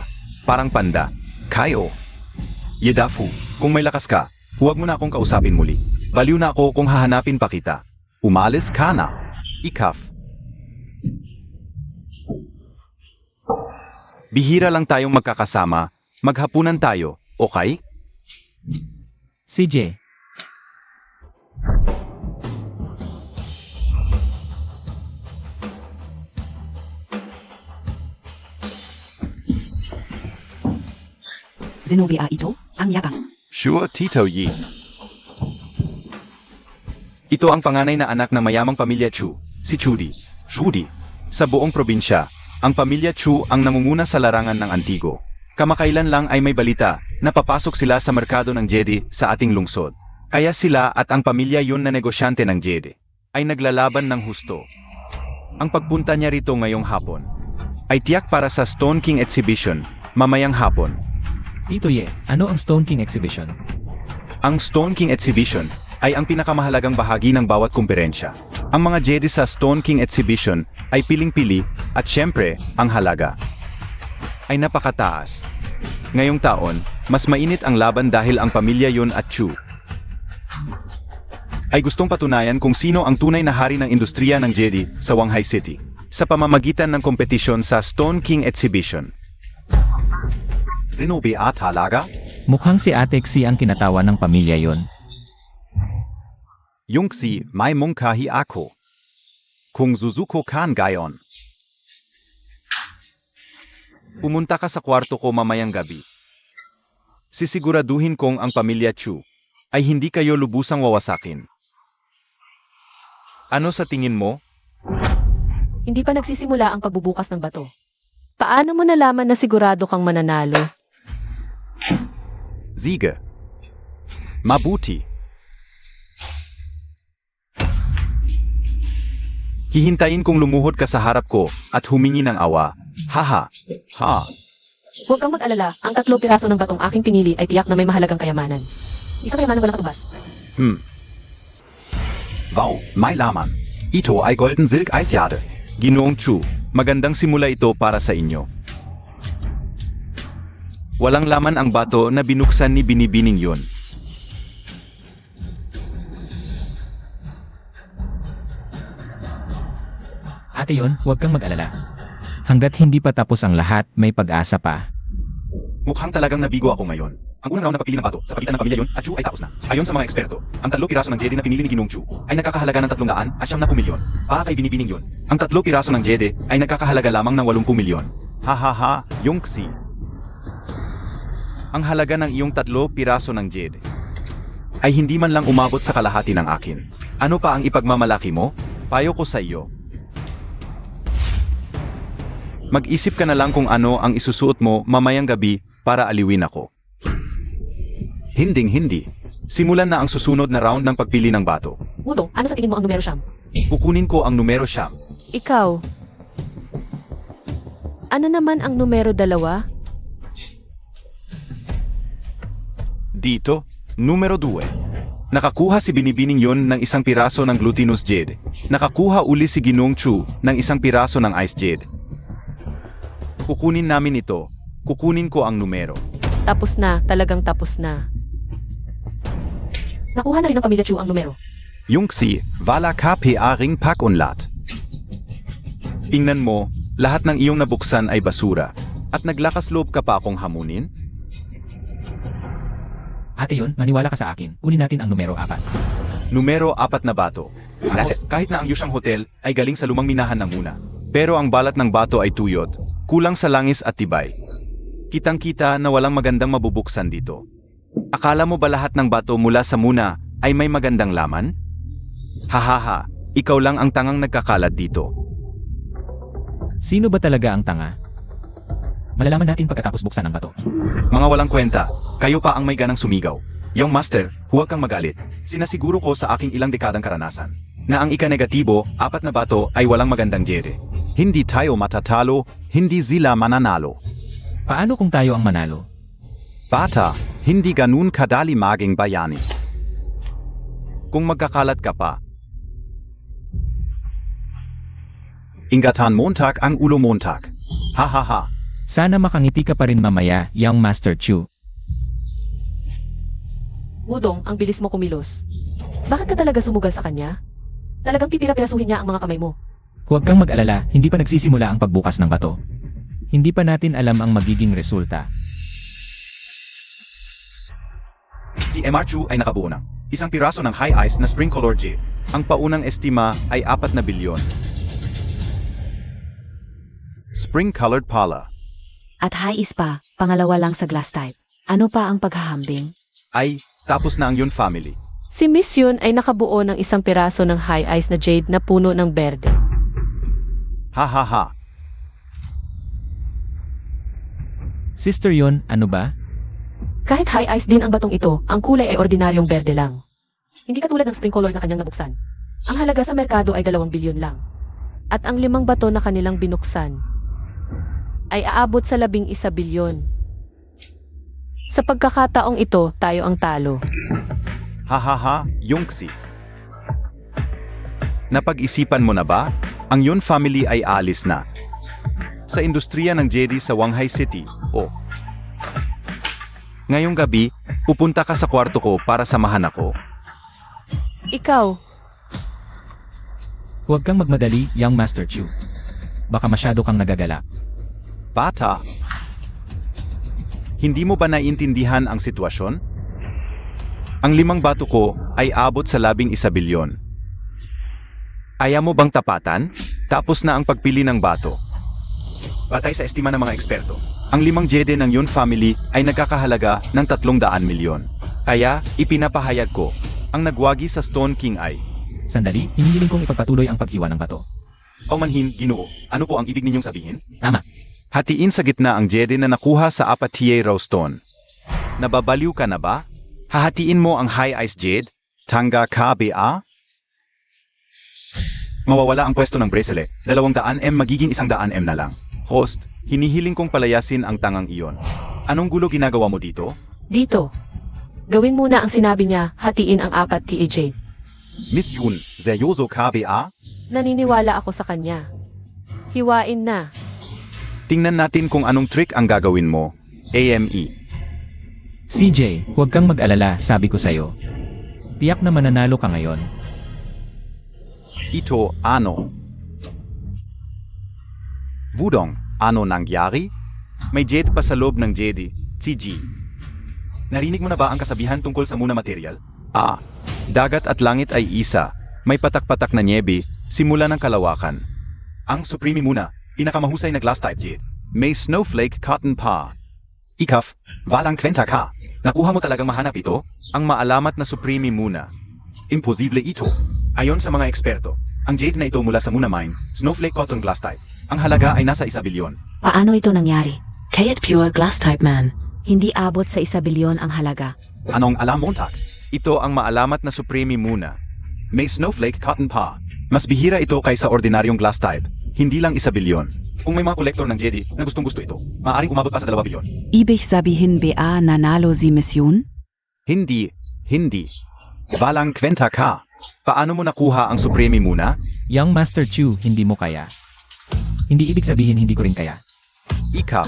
Parang panda. Kayo. Yedafu, kung may lakas ka, huwag mo na akong kausapin muli. Baliw na ako kung hahanapin pa kita. Umalis ka na. Ikaf. Bihira lang tayong magkakasama. Maghapunan tayo, okay? CJ, Zenobia ito, ang yabang. Sure, Tito Yi. Ito ang panganay na anak ng mayamang pamilya Chu, si Chudi. Chudi. Sa buong probinsya, ang pamilya Chu ang namumuna sa larangan ng Antigo. Kamakailan lang ay may balita na papasok sila sa merkado ng Jedi sa ating lungsod. Kaya sila at ang pamilya yun na negosyante ng Jedi ay naglalaban ng husto. Ang pagpunta niya rito ngayong hapon ay tiyak para sa Stone King Exhibition mamayang hapon. Tito Ye, ano ang Stone King Exhibition? Ang Stone King Exhibition ay ang pinakamahalagang bahagi ng bawat kumperensya. Ang mga Jedi sa Stone King Exhibition ay piling-pili at syempre, ang halaga ay napakataas. Ngayong taon, mas mainit ang laban dahil ang pamilya Yun at Chu ay gustong patunayan kung sino ang tunay na hari ng industriya ng Jedi sa Wanghai City sa pamamagitan ng kompetisyon sa Stone King Exhibition. Zenobia talaga? Mukhang si Ate Xi ang kinatawan ng pamilya yon. Yung si may mungkahi ako. Kung Suzuko kan gayon. Pumunta ka sa kwarto ko mamayang gabi. Sisiguraduhin kong ang pamilya Chu ay hindi kayo lubusang wawasakin. Ano sa tingin mo? Hindi pa nagsisimula ang pagbubukas ng bato. Paano mo nalaman na sigurado kang mananalo? Siege. Mabuti. Hihintayin kong lumuhod ka sa harap ko at humingi ng awa. Haha. Ha. Huwag kang mag-alala, ang 3 piraso ng batong aking pinili ay tiyak na may mahalagang kayamanan. Isang kayamanan walang katubas. Wow, may laman. Ito ay Golden Silk Ice Yade. Ginoong Chu, magandang simula ito para sa inyo. Walang laman ang bato na binuksan ni Binibining yun. Ate yon, huwag kang mag-alala. Hanggat hindi pa tapos ang lahat, may pag-asa pa. Mukhang talagang nabigo ako ngayon. Ang unang round na pagpili ng bato sa pagitan ng pamilya Yun at Chu ay tapos na. Ayon sa mga eksperto, ang 3 piraso ng jede na pinili ni Ginong Chu ay nagkakahalaga ng 300 milyon. Para kay Binibining Yun, ang 3 piraso ng jede ay nagkakahalaga lamang ng 80 milyon. Hahaha, Yongxi. Ang halaga ng iyong 3 piraso ng jede ay hindi man lang umabot sa kalahati ng akin. Ano pa ang ipagmamalaki mo? Payo ko sa iyo. Mag-isip ka na lang kung ano ang isusuot mo mamayang gabi para aliwin ako. Hinding-hindi. Simulan na ang susunod na round ng pagpili ng bato. Wudong, ano sa tingin mo ang numero siyam? Kukunin ko ang numero siyam. Ikaw. Ano naman ang numero 2? Dito, numero 2. Nakakuha si Binibining Yun ng 1 piraso ng glutinous jade. Nakakuha uli si Ginong Chu ng 1 piraso ng ice jade. Kukunin namin ito. Kukunin ko ang numero. Tapos na, talagang tapos na. Nakuha na rin ng pamilya Chu ang numero. Yungxi, wala ka ring pakunlat. Tingnan mo, lahat ng iyong nabuksan ay basura. At naglakas loob ka pa akong hamunin? Ate Yon, maniwala ka sa akin. Kunin natin ang numero 4. Numero 4 na bato. Kahit na ang Yushang Hotel ay galing sa lumang minahan ng muna. Pero ang balat ng bato ay tuyot, kulang sa langis at tibay. Kitang-kita na walang magandang mabubuksan dito. Akala mo ba lahat ng bato mula sa muna ay may magandang laman? Hahaha, ikaw lang ang tangang nagkakalat dito. Sino ba talaga ang tanga? Malalaman natin pagkatapos buksan ang bato. Mga walang kwenta, kayo pa ang may ganang sumigaw. Yung master, huwag kang magalit. Sinasiguro ko sa aking ilang dekadang karanasan na ang ika-negatibo, 4 na bato ay walang magandang jede. Hindi tayo matatalo, hindi sila mananalo. Paano kung tayo ang manalo? Bata, hindi ganun kadali maging bayani. Kung magkakalat ka pa, ingatan Montag ang ulo Montag. Hahaha. Sana makangiti ka pa rin mamaya, Young Master Chu. Wudong, ang bilis mo kumilos. Bakit ka talaga sumugal sa kanya? Talagang pipira-pirasuhin niya ang mga kamay mo. Huwag kang mag-alala, hindi pa nagsisimula ang pagbukas ng bato. Hindi pa natin alam ang magiging resulta. Si MR Chu ay nakabuo ng 1 piraso ng high ice na spring color jade. Ang paunang estima ay 4 na bilyon. Spring colored pala At high is pa, pangalawa lang sa glass type. Ano pa ang paghahambing? ay tapos na ang Yun family. Si Miss Yun ay nakabuo ng 1 piraso ng high ice na jade na puno ng berde. Hahaha. Sister Yon, ano ba? Kahit high ice din ang batong ito, ang kulay ay ordinaryong berde lang. Hindi katulad ng spring color na kanyang nabuksan. Ang halaga sa merkado ay 2 bilyon lang. At ang 5 bato na kanilang binuksan ay aabot sa 11 bilyon. Sa pagkakataong ito, tayo ang talo. Hahaha, Yongxi. Napag-isipan mo na ba? Ang Yun family ay aalis na. Sa industriya ng jade sa Wanghai City, Ngayong gabi, pupunta ka sa kwarto ko para samahan ako. Ikaw, Huwag kang magmadali, Young Master Chu. Baka masyado kang nagagala. Bata, hindi mo ba naiintindihan ang sitwasyon? Ang 5 bato ko ay abot sa 11 bilyon. Ayaw mo bang tapatan? Tapos na ang pagpili ng bato. Batay sa estima ng mga eksperto, ang 5 jede ng Yun family ay nagkakahalaga ng 300 milyon. Kaya, ipinapahayag ko, ang nagwagi sa Stone King ay, Sandali, hinihiling kong ipagpatuloy ang paghiwa ng bato. Paumanhin, Ginoo, ano po ang ibig ninyong sabihin? Tama. Hatiin sa gitna ang jede na nakuha sa Apatie Raw Stone. Nababaliw ka na ba? Hahatiin mo ang high ice jade? Tanga KBA? Mawawala ang pwesto ng bracelet. 200M magiging 100M na lang. Host, hinihiling kong palayasin ang tangang iyon. Anong gulo ginagawa mo dito? dito. Gawin muna ang sinabi niya, hatiin ang 4 TAJ. Miss Yun, seryoso KBA? Naniniwala ako sa kanya. Hiwain na. Tingnan natin kung anong trick ang gagawin mo. AME. CJ, huwag kang mag-alala, sabi ko sa'yo. Tiyak na mananalo ka ngayon. Ito, ano? Wudong, ano nangyari? May jet pa sa loob ng Jedi, si G. Narinig mo na ba ang kasabihan tungkol sa Muna Material? Dagat at langit ay isa. May patak-patak na niebe, simula ng kalawakan. Ang Supreme Muna, pinakamahusay na glass type jet. May snowflake cotton pa. Ikaf, walang kwenta ka. Nakuha mo talagang mahanap ito? Ang maalamat na Supreme Muna. Imposible ito. Ayon sa mga eksperto, ang jade na ito mula sa Muna Mine, snowflake cotton glass type. Ang halaga ay nasa 1 bilyon. Paano ito nangyari? Kaya't pure glass type man. Hindi abot sa 1 bilyon ang halaga. Anong alam mo, Tak? Ito ang maalamat na Supreme Muna. May snowflake cotton pa. Mas bihira ito kaysa ordinaryong glass type. Hindi lang 1 bilyon. Kung may mga kolektor ng Jedi na gustong-gusto ito, maaaring umabot pa sa 2 bilyon. Ibig sabihin ba nanalo si misyon? Hindi. Walang kwenta ka. Paano mo nakuha ang Supreme Muna? Young Master Chu, hindi mo kaya. Hindi ibig sabihin hindi ko rin kaya. Ika.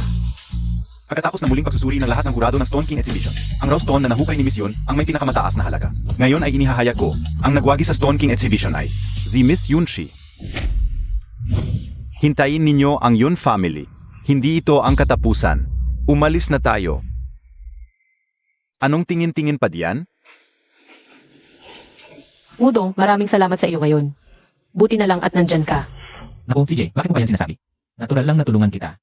Pagkatapos ng muling pagsusuri ng lahat ng hurado ng Stone King Exhibition, ang raw stone na nahukay ni Misyon ang may pinakamataas na halaga. Ngayon ay inihahayag ko, ang nagwagi sa Stone King Exhibition ay si Miss Yunshi. Hintayin ninyo ang Yun family. Hindi ito ang katapusan. Umalis na tayo. Anong tingin-tingin pa diyan? Wudong, maraming salamat sa iyo ngayon. Buti na lang at nandyan ka. Naku, CJ, bakit mo ba yan sinasabi? Natural lang natulungan kita.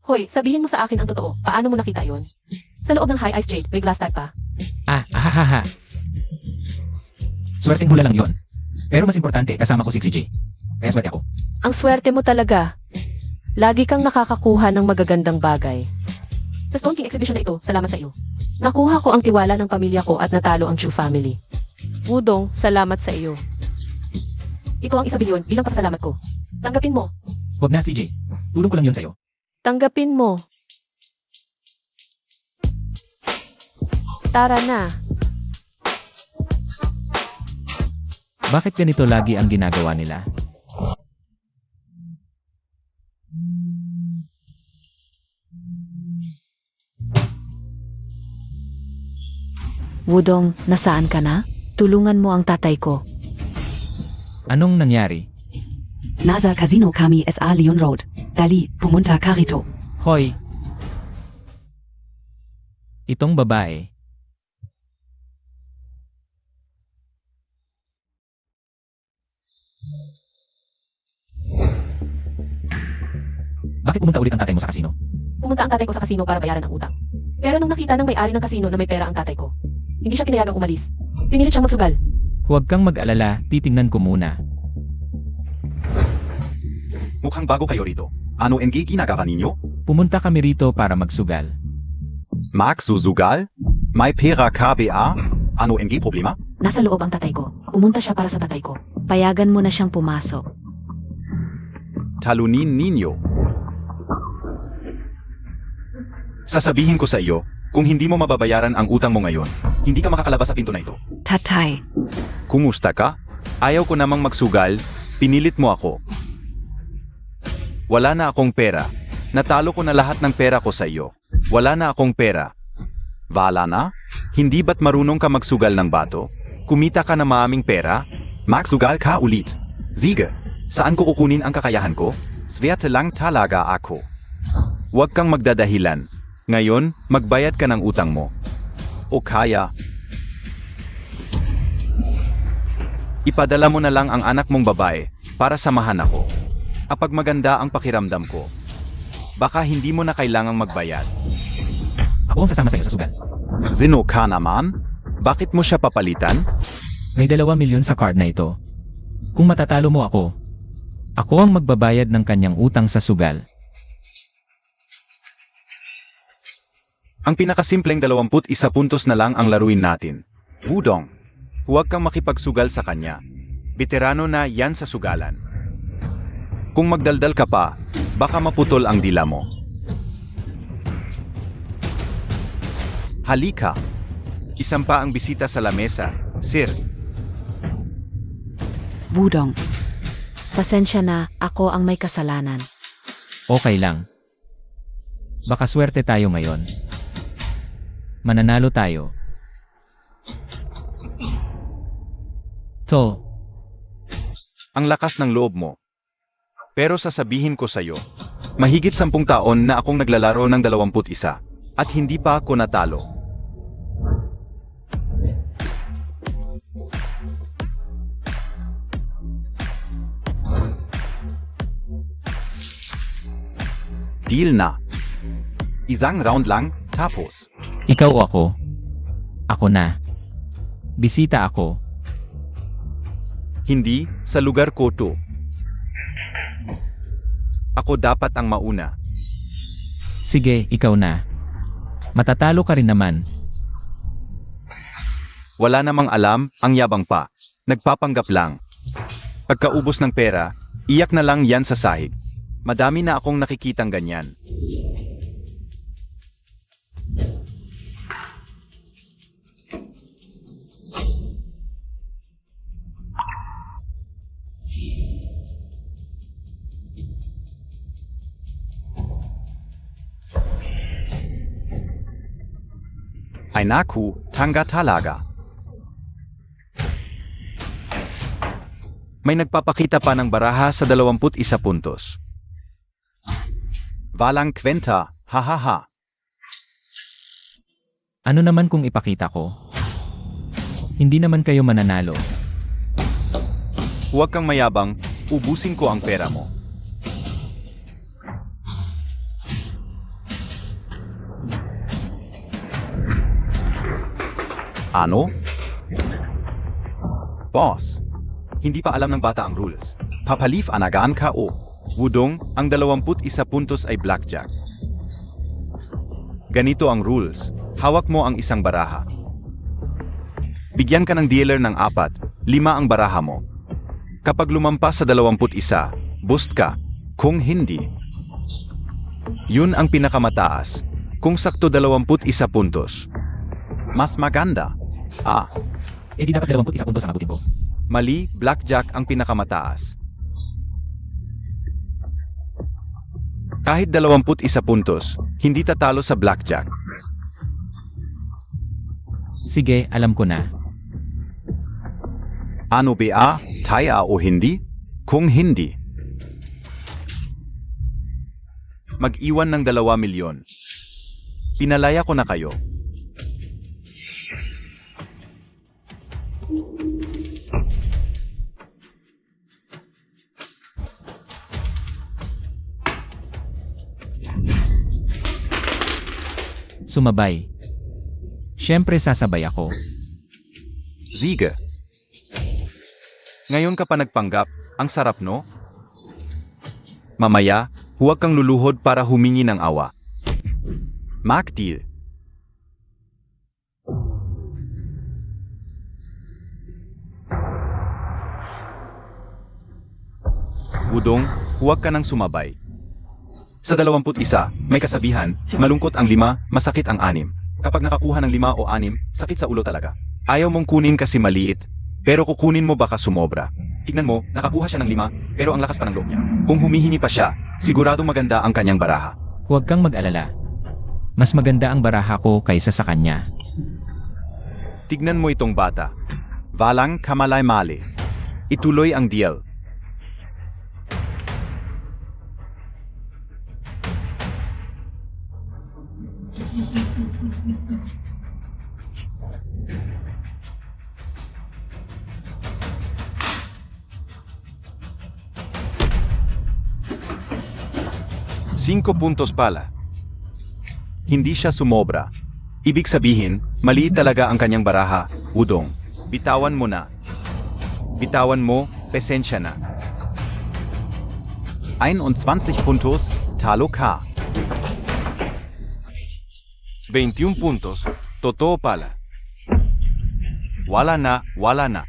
Hoy, sabihin mo sa akin ang totoo. Paano mo nakita yon? Sa loob ng high ice jade, may glass type pa. Ahahaha. Swerteng hula lang yon. Pero mas importante, kasama ko si CJ. Kaya swerte ako. Ang swerte mo talaga. Lagi kang nakakakuha ng magagandang bagay. Sa Stone King Exhibition na ito, salamat sa iyo. Nakuha ko ang tiwala ng pamilya ko at natalo ang Chu family. Wudong, salamat sa iyo. Ito ang 1 bilyon bilang pasasalamat ko. Tanggapin mo. Huwag na, CJ. Tulong ko lang yun sa'yo. Tanggapin mo. Tara na. Bakit ganito lagi ang ginagawa nila? Wudong, nasaan ka na? Tulungan mo ang tatay ko. Anong nangyari? Nasa Casino kami sa Leon Road. Dali, pumunta ka rito. Hoy! Itong babae. Bakit pumunta ulit ang tatay mo sa kasino? Pumunta ang tatay ko sa kasino para bayaran ang utang. Pero nung nakita ng may-ari ng kasino na may pera ang tatay ko, hindi siya pinayagang umalis. Pinilit siyang magsugal. Huwag kang mag-alala, titingnan ko muna. Mukhang bago kayo rito. Ano ang ginagawa ninyo? Pumunta kami rito para magsugal. Magsusugal? May pera ka ba? Ano ang problema? Nasa loob ang tatay ko. Pumunta siya para sa tatay ko. Payagan mo na siyang pumasok. Talunin ninyo. Sasabihin ko sa iyo, kung hindi mo mababayaran ang utang mo ngayon, hindi ka makakalabas sa pinto na ito. Tatay, Kumusta ka? Ayaw ko namang magsugal, pinilit mo ako. Wala na akong pera. Natalo ko na lahat ng pera ko sa iyo. Wala na akong pera. Wala na? Hindi ba't marunong ka magsugal ng bato? Kumita ka na maaming pera? Magsugal ka ulit. Sige, saan ko kukunin ang kakayahan ko? Swerte lang talaga ako. Huwag kang magdadahilan. Ngayon, magbayad ka ng utang mo. O kaya, ipadala mo na lang ang anak mong babae para samahan ako. Kapag maganda ang pakiramdam ko, baka hindi mo na kailangang magbayad. Ako ang sasama sa'yo sa sugal. Zino ka naman? Bakit mo siya papalitan? May 2 milyon sa card na ito. Kung matatalo mo ako ang magbabayad ng kanyang utang sa sugal. Ang pinakasimpleng 21 puntos na lang ang laruin natin. Wudong, huwag kang makipagsugal sa kanya. Veterano na yan sa sugalan. Kung magdaldal ka pa, baka maputol ang dila mo. Halika. Isampa ang bisita sa lamesa, sir. Wudong. Pasensya na, ako ang may kasalanan. Okay lang. Baka swerte tayo ngayon. Mananalo tayo. To. Ang lakas ng loob mo. Pero sasabihin ko sa'yo, Mahigit 10 taon na akong naglalaro ng 21 at hindi pa ako natalo. Deal na. Isang round lang, tapos. Ikaw o ako? Ako na. Bisita ako. Hindi, sa lugar ko to. Ako dapat ang mauna. Sige, ikaw na. Matatalo ka rin naman. Wala namang alam, ang yabang pa. Nagpapanggap lang. Pagkaubos ng pera, iyak na lang yan sa sahig. Madami na akong nakikitang ganyan. Ay naku, tanga talaga. May nagpapakita pa ng baraha sa 21 puntos. Walang kwenta, hahaha. Ano naman kung ipakita ko? Hindi naman kayo mananalo. Huwag kang mayabang, ubusin ko ang pera mo. Ano? Boss, hindi pa alam ng bata ang rules. Papalif anagaan ka o. Wudong, ang 21 puntos ay blackjack. Ganito ang rules. Hawak mo ang isang baraha. Bigyan ka ng dealer ng 4, 5 ang baraha mo. Kapag lumampas sa 21, boost ka. Kung hindi, yun ang pinakamataas. Kung sakto 21 puntos, mas maganda. Eh di dapat 21 puntos ang abutin ko. Mali, blackjack ang pinakamataas. Kahit 21 puntos, hindi tatalo sa blackjack. Sige, alam ko na. Ano ba? Taya o hindi? Kung hindi, mag-iwan ng 2 milyon. Pinalaya ko na kayo. Sumabay. Siyempre sasabay ako. Sige. Ngayon ka pa nagpanggap, ang sarap no? Mamaya, huwag kang luluhod para humingi ng awa. Mac deal. Wudong, huwag ka nang sumabay. Sa 21, may kasabihan, malungkot ang 5, masakit ang 6. Kapag nakakuha ng 5 o 6, sakit sa ulo talaga. Ayaw mong kunin kasi maliit, pero kukunin mo baka sumobra. Tignan mo, nakakuha siya ng 5, pero ang lakas pa ng loob niya. Kung humihingi pa siya, siguradong maganda ang kanyang baraha. Huwag kang mag-alala. Mas maganda ang baraha ko kaysa sa kanya. Tignan mo itong bata. Walang kamalay-mali. Ituloy ang deal. Cinco puntos pala. Hindi siya sumobra. Ibig sabihin, maliit talaga ang kanyang baraha, Wudong. Bitawan mo na. Bitawan mo, pasensya na. 21 puntos, talo ka. 21 puntos, totoo pala. Wala na, wala na.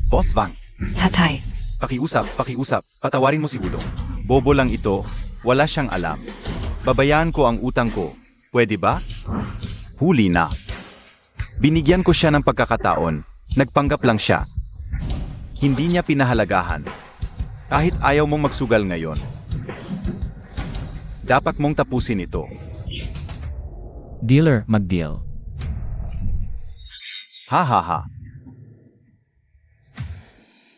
Boss Wang, Tatay. pakiusap, patawarin mo si Wudong. Bobo lang ito, wala siyang alam. Babayaan ko ang utang ko, pwede ba? Huli na. Binigyan ko siya ng pagkakataon, nagpanggap lang siya. Hindi niya pinahalagahan. Kahit ayaw mong magsugal ngayon, dapat mong tapusin ito. Dealer, mag-deal. Ha ha ha.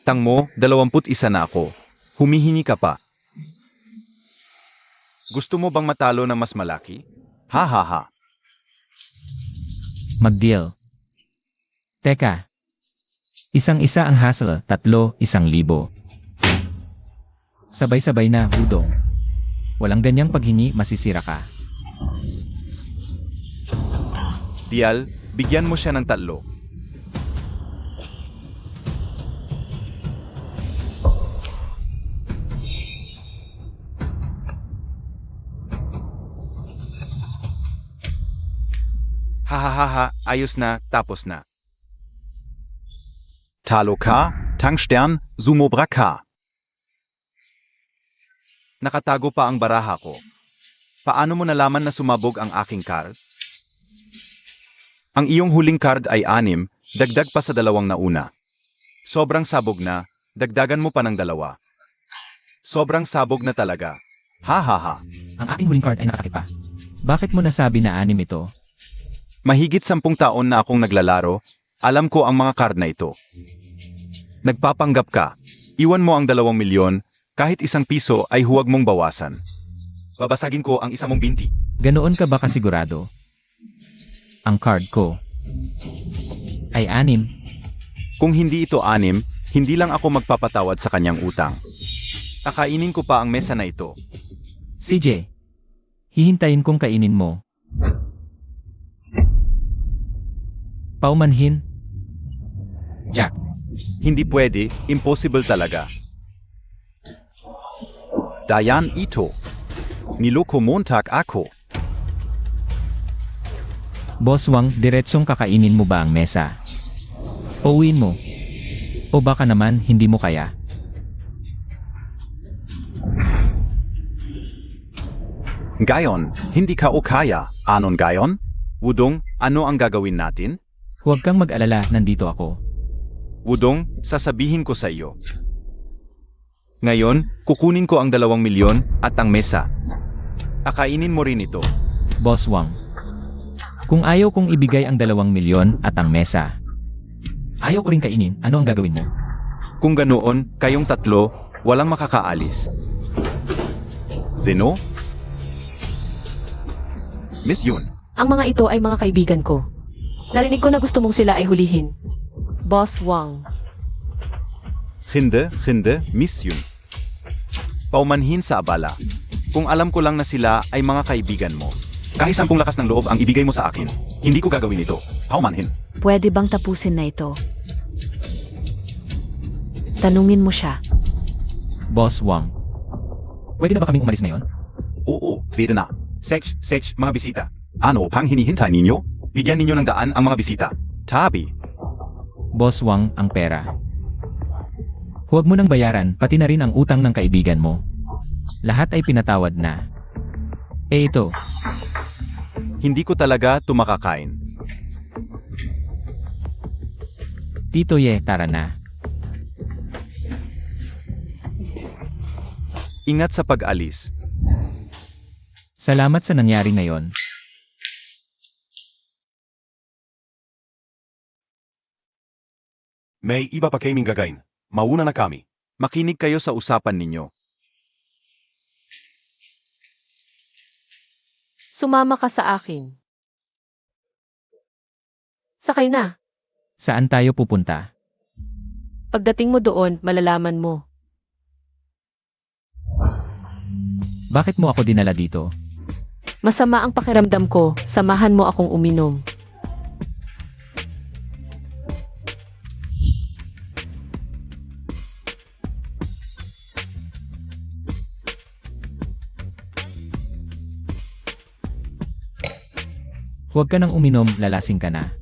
Tang mo, 21 na ako. Humihingi ka pa. Gusto mo bang matalo ng mas malaki? Ha ha ha. Mag-deal. Teka. Isang-isa ang hustle, 3, 1,000. Sabay-sabay na, Budong. Walang ganyang paghingi, masisira ka. Dial, bigyan mo siya ng 3. Hahaha, ayos na, tapos na. Talo ka, Tangstern, sumobra ka. Nakatago pa ang baraha ko. Paano mo nalaman na sumabog ang aking card? Ang iyong huling card ay 6, dagdag pa sa 2 nauna. Sobrang sabog na, dagdagan mo pa ng 2. Sobrang sabog na talaga. Ha ha ha. Ang aking huling card ay nakatakip pa. Bakit mo nasabi na 6 ito? Mahigit 10 taon na akong naglalaro, alam ko ang mga card na ito. Nagpapanggap ka, iwan mo ang 2 milyon, kahit 1 piso ay huwag mong bawasan. Babasagin ko ang isa mong binti. Ganoon ka ba kasigurado? Ang card ko ay 6. Kung hindi ito 6, hindi lang ako magpapatawad sa kanyang utang. Kakainin ko pa ang mesa na ito. CJ, hihintayin kong kainin mo. Paumanhin. Jack, Hindi pwede, impossible talaga. Dayan ito. Niloko Montag ako. Boss Wang, diretsong kakainin mo ba ang mesa? O uwiin mo? O baka naman hindi mo kaya? Gayon, hindi ka o kaya. Anon gayon? Wudong, ano ang gagawin natin? Huwag kang mag-alala, nandito ako. Wudong, sasabihin ko sa iyo. Ngayon, kukunin ko ang 2 milyon at ang mesa. Kakainin mo rin ito. Boss Wang, kung ayaw kong ibigay ang 2 milyon at ang mesa, ayaw ko rin kainin, ano ang gagawin mo? Kung ganoon, kayong 3, walang makakaalis. Zeno? Miss Yun. Ang mga ito ay mga kaibigan ko. Narinig ko na gusto mong sila ay hulihin. Boss Wang. Hindi, Miss Yun. Paumanhin sa abala. Kung alam ko lang na sila ay mga kaibigan mo. Kahit 10 lakas ng loob ang ibigay mo sa akin, hindi ko gagawin ito. Paumanhin. Pwede bang tapusin na ito? Tanungin mo siya. Boss Wang, pwede na ba kaming umalis ngayon? Oo, pwede na. Sech, mga bisita. Ano pang hinihintay ninyo? Bigyan ninyo ng daan ang mga bisita. Tabi. Boss Wang, ang pera. Huwag mo nang bayaran, pati na rin ang utang ng kaibigan mo. Lahat ay pinatawad na. Eh ito, Hindi ko talaga tumakakain. Tito Ye, tara na. Ingat sa pag-alis. Salamat sa nangyari ngayon. May iba pa kaming gagayin. Mauna na kami. Makinig kayo sa usapan ninyo. Sumama ka sa akin. Sakay na. Saan tayo pupunta? Pagdating mo doon, malalaman mo. Bakit mo ako dinala dito? Masama ang pakiramdam ko, samahan mo akong uminom. Huwag ka nang uminom, lalasing ka na.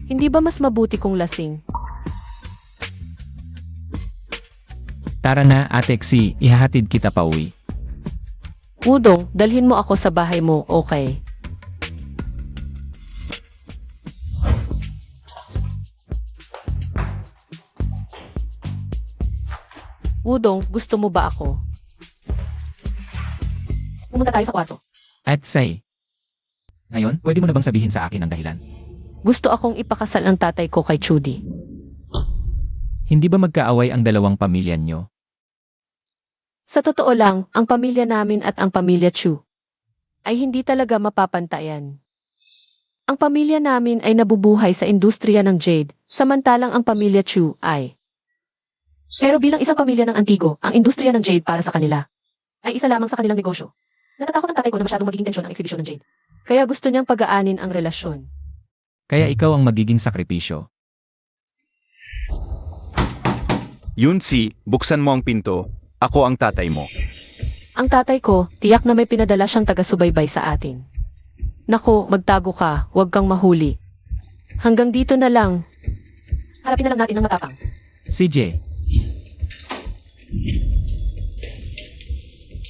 Hindi ba mas mabuti kung lasing? Tara na, Ate Xi, ihahatid kita pa uwi. Udong, dalhin mo ako sa bahay mo, okay? Udong, gusto mo ba ako? Pumunta tayo sa kwarto. At Sai. Ngayon, pwede mo na bang sabihin sa akin ang dahilan? Gusto akong ipakasal ang tatay ko kay Trudy. Hindi ba magkaaway ang dalawang pamilya nyo? Sa totoo lang, ang pamilya namin at ang pamilya Chu ay hindi talaga mapapantayan. Ang pamilya namin ay nabubuhay sa industriya ng jade, samantalang ang pamilya Chu ay. Pero bilang isang pamilya ng Antigo, ang industriya ng jade para sa kanila ay isa lamang sa kanilang negosyo. Natatakot ang tatay ko na masyadong magiging tensyon ang eksibisyon ng jade. Kaya gusto niyang pagaanin ang relasyon. Kaya ikaw ang magiging sakripisyo. Yunsi, buksan mo ang pinto. Ako ang tatay mo. Ang tatay ko, tiyak na may pinadala siyang taga-subaybay sa atin. Nako, magtago ka, huwag kang mahuli. Hanggang dito na lang. Harapin na lang natin ang matapang. CJ,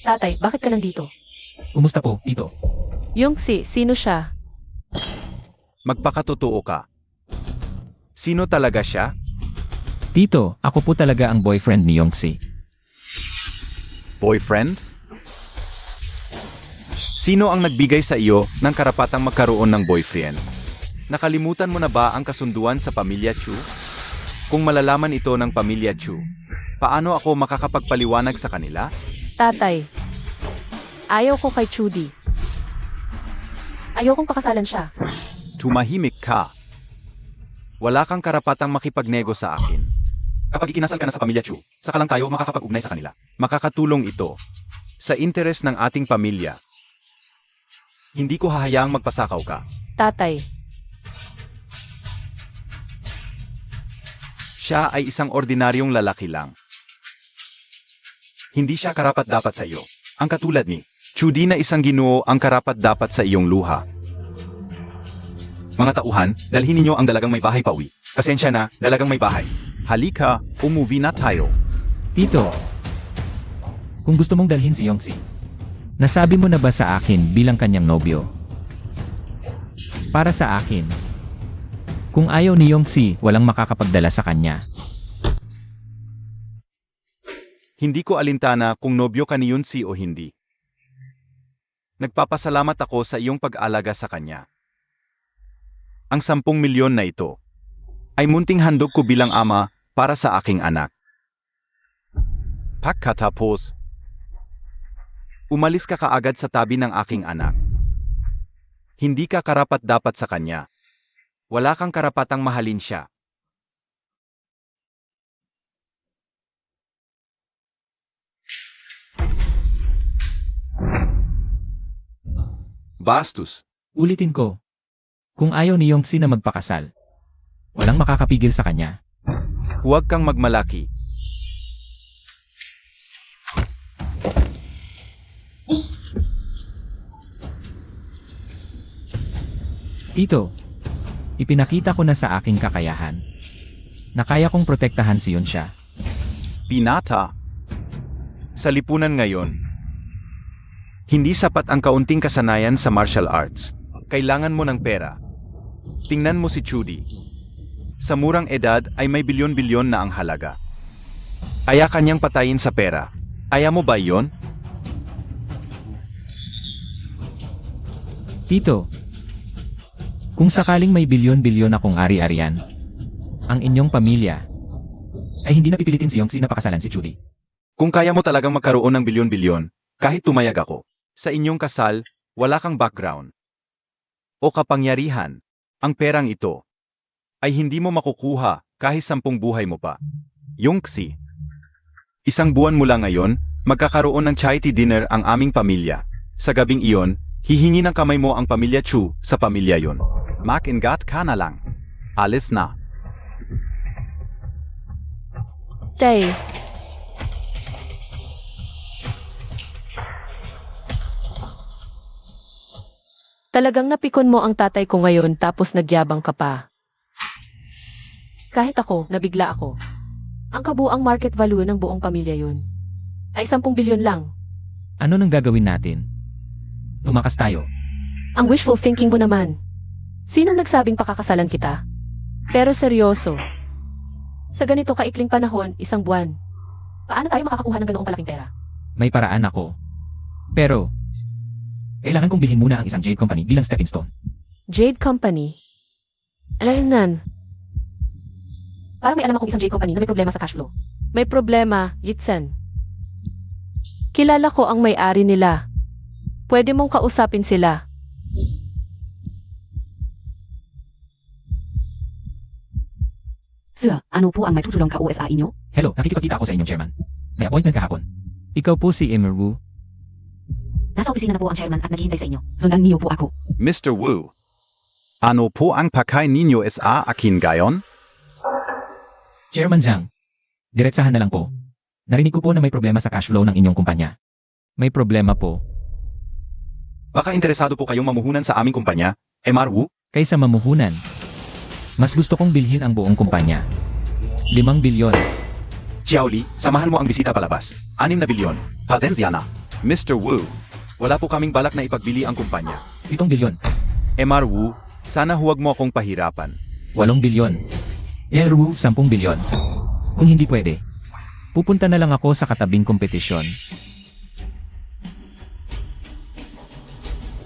Tatay, bakit ka nandito? kumusta po, Tito? Sino siya? Magpakatotoo ka. Sino talaga siya? Tito, ako po talaga ang boyfriend ni Yongsi. Boyfriend? Sino ang nagbigay sa iyo ng karapatang magkaroon ng boyfriend? Nakalimutan mo na ba ang kasunduan sa pamilya Chu? Kung malalaman ito ng pamilya Chu, paano ako makakapagpaliwanag sa kanila? Tatay. Ayaw ko kay Chudi. Ayokong pakasalan siya. Tumahimik ka. Wala kang karapatang makipagnego sa akin. Kapag ikinasal ka na sa pamilya Chu, saka lang tayo makakapag-ugnay sa kanila. Makakatulong ito sa interes ng ating pamilya. Hindi ko hahayaang magpasakaw ka. Tatay. Siya ay isang ordinaryong lalaki lang. Hindi siya karapat-dapat sa iyo. Ang katulad ni Chudi na isang ginoo ang karapat-dapat sa iyong luha. Mga tauhan, dalhin ninyo ang dalagang may bahay pauwi. Pasensya na, dalagang may bahay. Halika, umuwi na tayo. Tito, kung gusto mong dalhin si Yongsi, nasabi mo na ba sa akin bilang kanyang nobyo? Para sa akin, kung ayaw ni Yongsi, walang makakapagdala sa kanya. Hindi ko alintana kung nobyo ka ni Yunsi o hindi. Nagpapasalamat ako sa iyong pag-alaga sa kanya. Ang 10 milyon na ito ay munting handog ko bilang ama para sa aking anak. Pagkatapos, umalis ka kaagad sa tabi ng aking anak. Hindi ka karapat-dapat sa kanya. Wala kang karapatang mahalin siya. Bastos. Ulitin ko, kung ayaw ni Yongsi na magpakasal, walang makakapigil sa kanya. Huwag kang magmalaki. Tito, ipinakita ko na sa aking kakayahan na kaya kong protektahan si Yonsha. Pinata. Sa lipunan ngayon, hindi sapat ang kaunting kasanayan sa martial arts. Kailangan mo ng pera. Tingnan mo si Chudi. Sa murang edad ay may bilyon-bilyon na ang halaga. Aya kanyang patayin sa pera. Aya mo ba yon? Tito, kung sakaling may bilyon-bilyon akong ari-arian, ang inyong pamilya ay hindi na pipilitin si Yongsi na pakasalan si Chudi. Kung kaya mo talagang magkaroon ng bilyon-bilyon, kahit tumayag ako, sa inyong kasal, wala kang background o kapangyarihan, ang perang ito ay hindi mo makukuha kahit 10 buhay mo pa. Yongsi, 1 buwan mula ngayon, magkakaroon ng charity dinner ang aming pamilya. Sa gabing iyon, hihingi ng kamay mo ang pamilya Chu sa pamilya yon. Makingat ka na lang. Alis na. Tay. Talagang napikon mo ang tatay ko ngayon tapos nagyabang ka pa. Kahit ako, nabigla ako. Ang kabuang market value ng buong pamilya yun ay 10 bilyon lang. Ano nang gagawin natin? Tumakas tayo. Ang wishful thinking mo naman. Sinong nagsabing pakakasalan kita? Pero seryoso. Sa ganito kaikling panahon, 1 buwan. Paano tayo makakakuha ng ganoong kalaking pera? May paraan ako. Pero, kailangan kong bilhin muna ang isang jade company bilang stepping stone. Jade Company? Alam. Parang may alam akong isang jade company na may problema sa cash flow. May problema, Yitsen. Kilala ko ang may-ari nila. Pwede mong kausapin sila. Sir, ano po ang may tutulong ka OSA inyo? Hello, nakikipagkita ako sa inyong chairman. May appointment kahapon. Ikaw po si Emir Wu. Nasa opisina na po ang chairman at naghihintay sa inyo. Sundan niyo po ako. Mr. Wu, ano po ang pakay ninyo sa akin gayon? Chairman Zhang, diretsahan na lang po. Narinig ko po na may problema sa cash flow ng inyong kumpanya. May problema po. Baka interesado po kayong mamuhunan sa aming kumpanya, Mr. Wu? Kaysa mamuhunan, mas gusto kong bilhin ang buong kumpanya. 5 bilyon. Xiaoli, samahan mo ang bisita palabas. 6 na bilyon. Pasensya na. Mr. Wu, wala po kaming balak na ipagbili ang kumpanya. 7 bilyon. Mr. Wu, sana huwag mo akong pahirapan. 8 bilyon. Emir Wu, 10 bilyon. Kung hindi pwede, pupunta na lang ako sa katabing kompetisyon.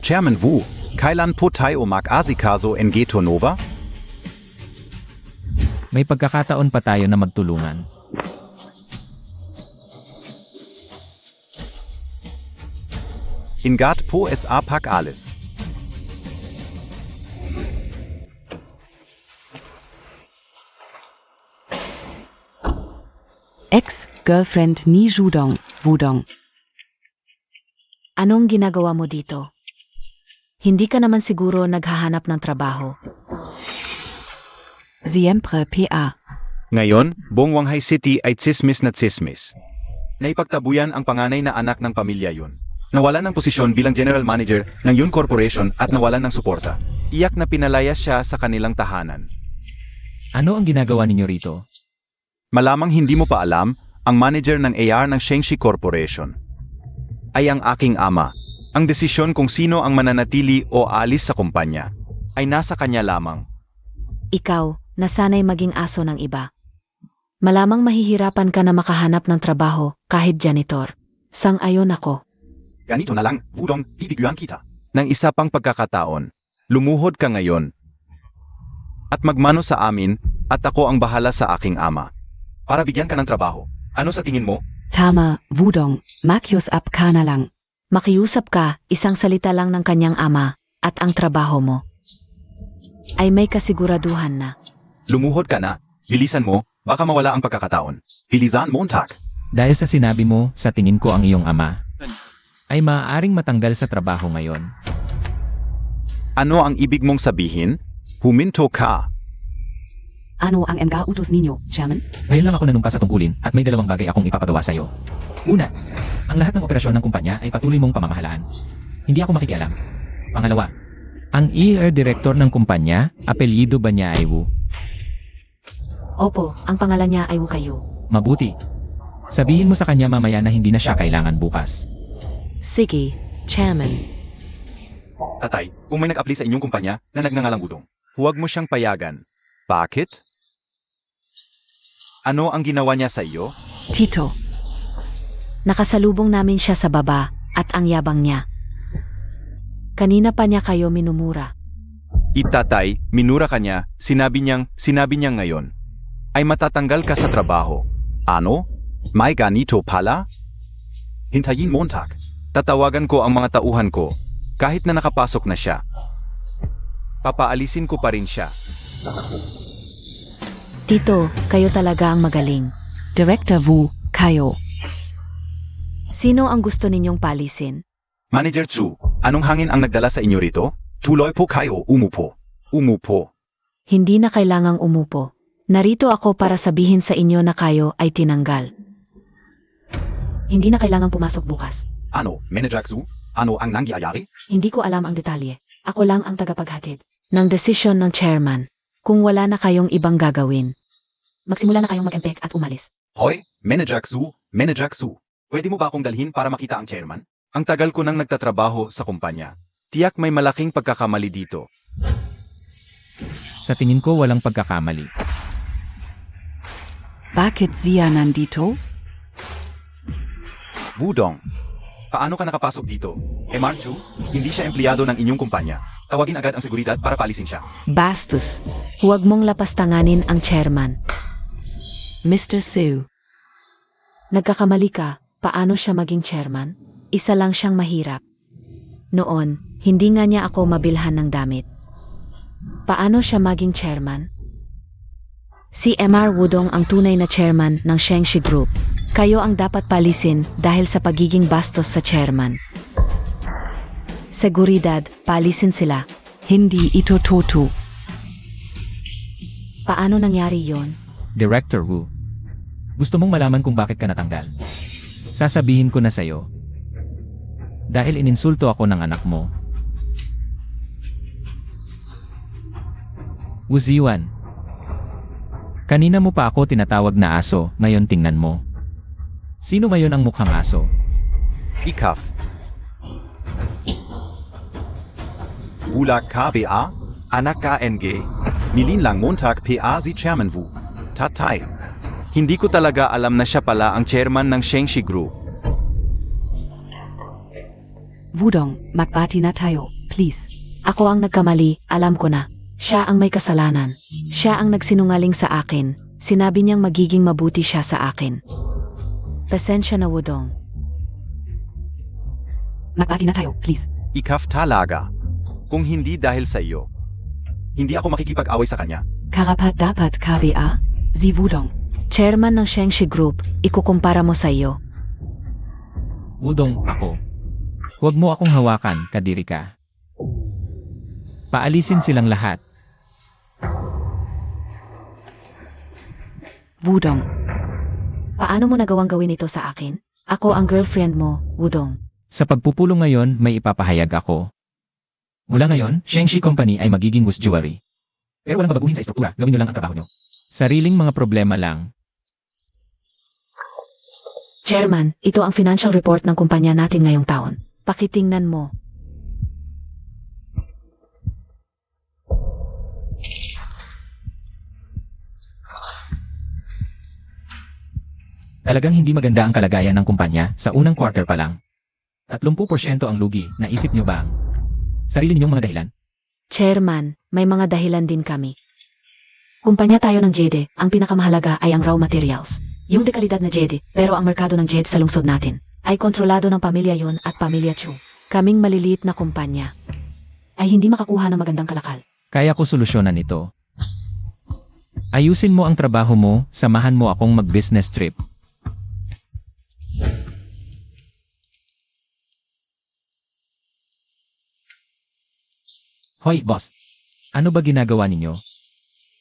Chairman Wu, kailan po tayo mag-asikaso ng Geto Nova? May pagkakataon pa tayo na magtulungan. Ingat po sa pag-alis. Ex-girlfriend ni Judong, Wudong. Anong ginagawa mo dito? Hindi ka naman siguro naghahanap ng trabaho. Siempre PA. Ngayon, buong Wanghai City ay tsismis na tsismis. Naipagtabuyan ang panganay na anak ng pamilya yun. Nawalan ng posisyon bilang general manager ng Yun Corporation at nawalan ng suporta. Iyak na pinalaya siya sa kanilang tahanan. Ano ang ginagawa ninyo rito? Malamang hindi mo pa alam, ang manager ng AR ng Shengshi Corporation ay ang aking ama. Ang desisyon kung sino ang mananatili o alis sa kumpanya ay nasa kanya lamang. Ikaw, nasanay maging aso ng iba. Malamang mahihirapan ka na makahanap ng trabaho kahit janitor. Sang-ayon ako. Ganito na lang, Wudong, bibiguan kita. Nang isa pang pagkakataon, lumuhod ka ngayon at magmano sa amin at ako ang bahala sa aking ama. Para bigyan ka ng trabaho. Ano sa tingin mo? Tama, Wudong. Makiusap ka na lang. Makiusap ka, isang salita lang ng kanyang ama, at ang trabaho mo ay may kasiguraduhan na. Lumuhod ka na, bilisan mo, baka mawala ang pagkakataon. Bilisan mo, Tak. Dahil sa sinabi mo, sa tingin ko ang iyong ama ay maaaring matanggal sa trabaho ngayon. Ano ang ibig mong sabihin? Huminto ka. Ano ang mga utos ninyo, Chairman? Ngayon lang ako nanumpa sa tungkulin at may 2 bagay akong ipapagawa sa iyo. Una, ang lahat ng operasyon ng kumpanya ay patuloy mong pamamahalaan. Hindi ako makikialam. Pangalawa, ang ER director ng kumpanya, apelyido ba niya ay Wu? Opo, ang pangalan niya ay Wu kayo. Mabuti. Sabihin mo sa kanya mamaya na hindi na siya kailangan bukas. Sige, Chairman. Tatay, kung may nag-apply sa inyong kumpanya na nagngangalang Wudong, huwag mo siyang payagan. Bakit? Ano ang ginawa niya sa iyo? Tito. Nakasalubong namin siya sa baba at ang yabang niya. Kanina pa niya kayo minumura. Itatay, minura ka niya, sinabi niyang ngayon, ay matatanggal ka sa trabaho. Ano? May ganito pala? Hintayin mo, Tak. Tatawagan ko ang mga tauhan ko, kahit na nakapasok na siya. Papaalisin ko pa rin siya. Tito, kayo talaga ang magaling. Director Wu, kayo. Sino ang gusto ninyong palisin? Manager Chu, anong hangin ang nagdala sa inyo rito? Tuloy po kayo, umupo. Umupo. Hindi na kailangang umupo. Narito ako para sabihin sa inyo na kayo ay tinanggal. Hindi na kailangang pumasok bukas. Ano, Manager Chu? Ano ang nangyayari? Hindi ko alam ang detalye. Ako lang ang tagapaghatid. Ng desisyon ng chairman, kung wala na kayong ibang gagawin. Magsimula na kayong mag-empek at umalis. Hoy, Manager Chu, Manager Chu. Pwede mo ba akong dalhin para makita ang chairman? Ang tagal ko nang nagtatrabaho sa kumpanya. Tiyak may malaking pagkakamali dito. Sa tingin ko walang pagkakamali. Bakit siya nandito? Wudong, paano ka nakapasok dito? Marchu, hindi siya empleyado ng inyong kumpanya. Tawagin agad ang seguridad para paalisin siya. Bastos, huwag mong lapastanganin ang chairman. Mr. Su. Nagkakamali ka, Paano siya maging chairman? Isa lang siyang mahirap. Noon, hindi nga niya ako mabilhan ng damit. Paano siya maging chairman? Si MR Wudong ang tunay na chairman ng Shengshi Group. Kayo ang dapat palisin dahil sa pagiging bastos sa chairman. Seguridad, palisin sila. Hindi ito totoo. Paano nangyari yon? Director Wu. Gusto mong malaman kung bakit ka natanggal? Sasabihin ko na sa'yo. Dahil ininsulto ako ng anak mo. Wu Ziwan. Kanina mo pa ako tinatawag na aso, ngayon tingnan mo. Sino ngayon ang mukhang aso? Ikaf. Ula KBA, Anak KNG, Nilinlang Montag PA si Chairman Wu. Tatay. Hindi ko talaga alam na siya pala ang chairman ng Shengshi Group. Wudong, magbati na tayo, please. Ako ang nagkamali, alam ko na. Siya ang may kasalanan. Siya ang nagsinungaling sa akin. Sinabi niyang magiging mabuti siya sa akin. Pasensya na, Wudong. Magbati na tayo, please. Ikaf talaga. Kung hindi dahil sa iyo, hindi ako makikipag-away sa kanya. Karapat dapat KBA, si Wudong. Chairman ng Shengshi Group, ikukumpara mo sa iyo. Wudong ako. Huwag mo akong hawakan, kadiri ka. Paalisin silang lahat. Wudong. Paano mo nagawang gawin ito sa akin? Ako ang girlfriend mo, Wudong. Sa pagpupulong ngayon, may ipapahayag ako. Mula ngayon, Shengshi Company ay magiging Wus Jewelry. Pero walang babaguhin sa estruktura, gawin nyo lang ang trabaho nyo. Sariling mga problema lang. Chairman, ito ang financial report ng kumpanya natin ngayong taon. Pakitingnan mo. Talagang hindi maganda ang kalagayan ng kumpanya sa unang quarter pa lang. 30% ang lugi, naisip nyo ba ang sarili ninyong mga dahilan? Chairman, may mga dahilan din kami. Kumpanya tayo ng Jede, ang pinakamahalaga ay ang raw materials. Yung dekalidad na Jede, pero ang merkado ng Jede sa lungsod natin ay kontrolado ng pamilya Yun at pamilya Chu. Kaming maliliit na kumpanya ay hindi makakuha ng magandang kalakal. Kaya ko solusyonan ito. Ayusin mo ang trabaho mo, samahan mo akong mag-business trip. Hoy, boss. Ano ba ginagawa ninyo?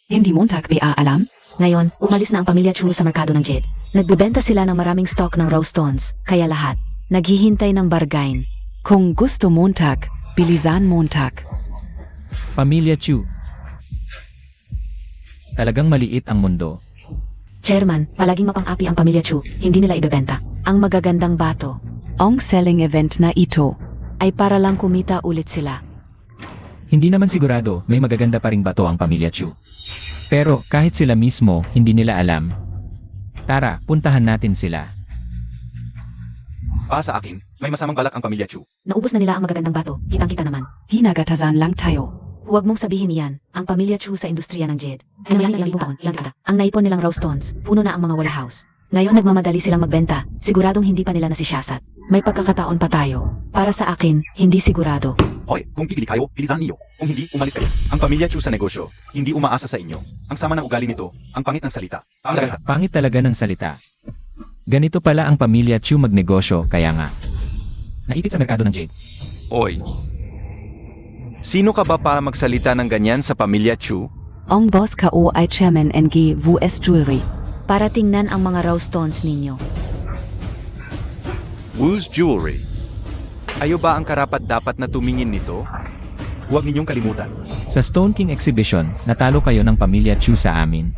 Hindi Montag BA alam? Ngayon, umalis na ang pamilya Chu sa merkado ng Jede. Nagbebenta sila ng maraming stock ng raw stones, kaya lahat naghihintay ng bargain. Kung gusto Montag, bilisan Montag. Pamilya Chu. Talagang maliit ang mundo. Chairman, palaging mapang-api ang pamilya Chu, hindi nila ibebenta. Ang magagandang bato Ang selling event na ito. ay para lang kumita ulit sila. Hindi naman sigurado may magaganda pa ring bato ang pamilya Chu. Pero kahit sila mismo, hindi nila alam. Tara, puntahan natin sila. Sa akin, may masamang balak ang pamilya Chu. Naubos na nila ang magagandang bato, kitang-kita naman. Hinagatasan lang tayo. Huwag mong sabihin iyan, ang pamilya Chu sa industriya ng Jede. Ay nangyari ilang taon, ilang dekada. Ang naipon nilang raw stones, puno na ang mga warehouse. Ngayon nagmamadali silang magbenta, siguradong hindi pa nila nasisiyasat. May pagkakataon pa tayo. Para sa akin, hindi sigurado. Hoy, kung pipili kayo, pilisan niyo. Kung hindi, umalis kayo. Ang pamilya Chu sa negosyo, hindi umaasa sa inyo. Ang sama ng ugali nito, ang pangit ng salita. Pangit talaga ng salita. Ganito pala ang pamilya Chu magnegosyo, kaya nga. Naipit sa merkado ng Jade. Oy. Sino ka ba para magsalita ng ganyan sa pamilya Chu? Ang boss ka o ay chairman ng VS Jewelry. Para tingnan ang mga raw stones ninyo. Wu's Jewelry. Ayo ba ang karapat-dapat na tumingin nito? Huwag ninyong kalimutan. Sa Stone King Exhibition, natalo kayo ng pamilya Chu sa amin.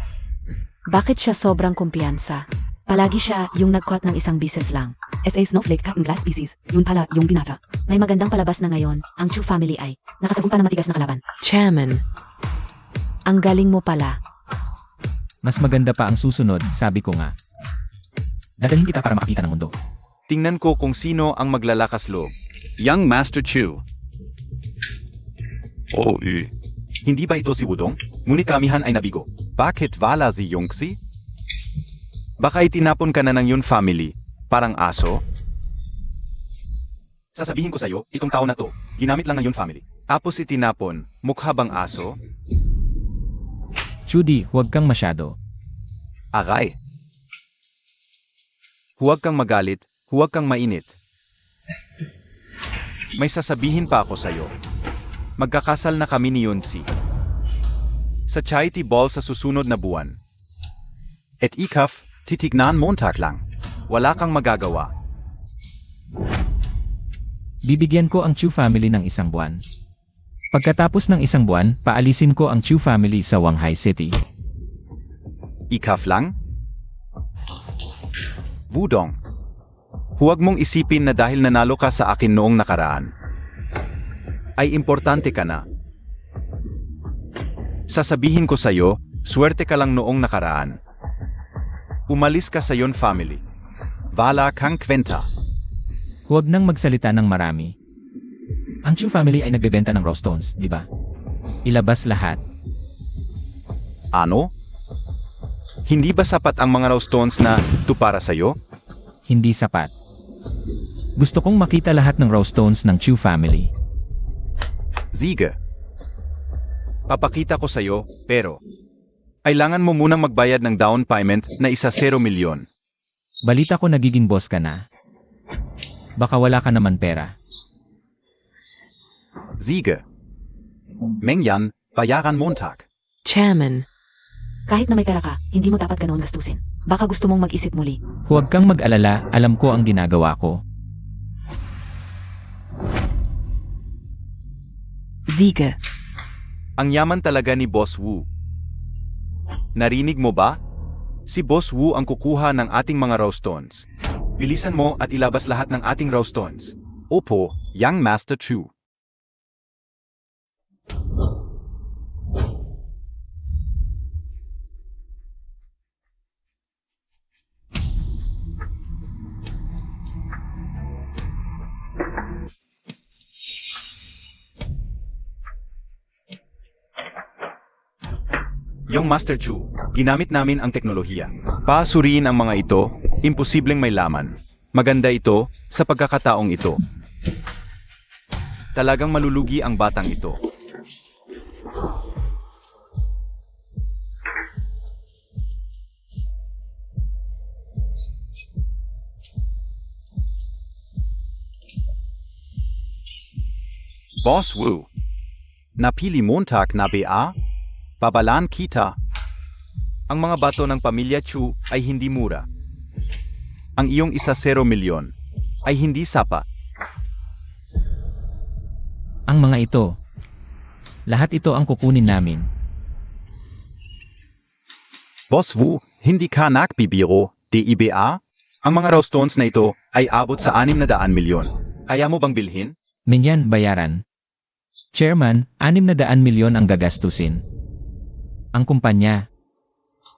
Bakit siya sobrang kumpiyansa? Palagi siya yung nagkuhat ng isang bises lang. SA Snowflake Cotton Glass Species. Yun pala yung binata. May magandang palabas na ngayon, ang Chu family ay nakasagumpa na matigas na kalaban. Chairman. Ang galing mo pala. Mas maganda pa ang susunod, sabi ko nga. Dadalhin kita para makakita ng mundo. Tingnan ko kung sino ang maglalakas loob. Young Master Chu. Hindi ba ito si Wudong? Ngunit kamihan ay nabigo. Bakit wala si Yongxi? Baka itinapon ka na ng Yun family. Parang aso? Sasabihin ko sa'yo, itong tao na to, ginamit lang ng yun family. Tapos itinapon, mukha bang aso? Judy, huwag kang masyado. Aray. Huwag kang magalit, huwag kang mainit. May sasabihin pa ako sa'yo. Magkakasal na kami ni Yunsi. Sa charity ball sa susunod na buwan. Et ikaf, titignan Montag lang. Wala kang magagawa. Bibigyan ko ang Chu family ng 1 buwan. Pagkatapos ng 1 buwan, paalisin ko ang Chu family sa Wanghai City. Ikaf lang? Wudong. Huwag mong isipin na dahil nanalo ka sa akin noong nakaraan, ay importante ka na. Sasabihin ko sa'yo, swerte ka lang noong nakaraan. Umalis ka sa yon family. Wala kang kwenta. Huwag nang magsalita ng marami. Ang Chu family ay nagbebenta ng raw stones, di ba? Ilabas lahat. Ano? Hindi ba sapat ang mga raw stones na to para sa'yo? Hindi sapat. Gusto kong makita lahat ng raw stones ng Chu family. Sige. Papakita ko sa'yo, pero kailangan mo munang magbayad ng down payment na 1 milyon. Balita ko nagiging boss ka na. Baka wala ka naman pera. Sige. Mengyan, bayaran Montag. Chairman, kahit na may pera ka, hindi mo dapat ganoon gastusin. Baka gusto mong mag-isip muli. Huwag kang mag-alala, alam ko ang ginagawa ko. Sige. Ang yaman talaga ni Boss Wu. Narinig mo ba? Si Boss Wu ang kukuha ng ating mga raw stones. Bilisan mo at ilabas lahat ng ating raw stones. Opo, Young Master Chu. Yung Master Chu, ginamit namin ang teknolohiya. Pasuriin ang mga ito, imposibleng may laman. Maganda ito, sa pagkakataong ito. Talagang malulugi ang batang ito. Boss Wu, napili Montag na BA? Babalan kita. Ang mga bato ng pamilya Chu ay hindi mura. Ang iyong 1 milyon ay hindi sapat. Ang mga ito. Lahat ito ang kukunin namin. Boss Wu, hindi ka nagbibiro, DIBA? Ang mga raw stones na ito ay abot sa 600 milyon. Kaya mo bang bilhin? Minyan, bayaran. Chairman, 600 milyon ang gagastusin. Ang kumpanya,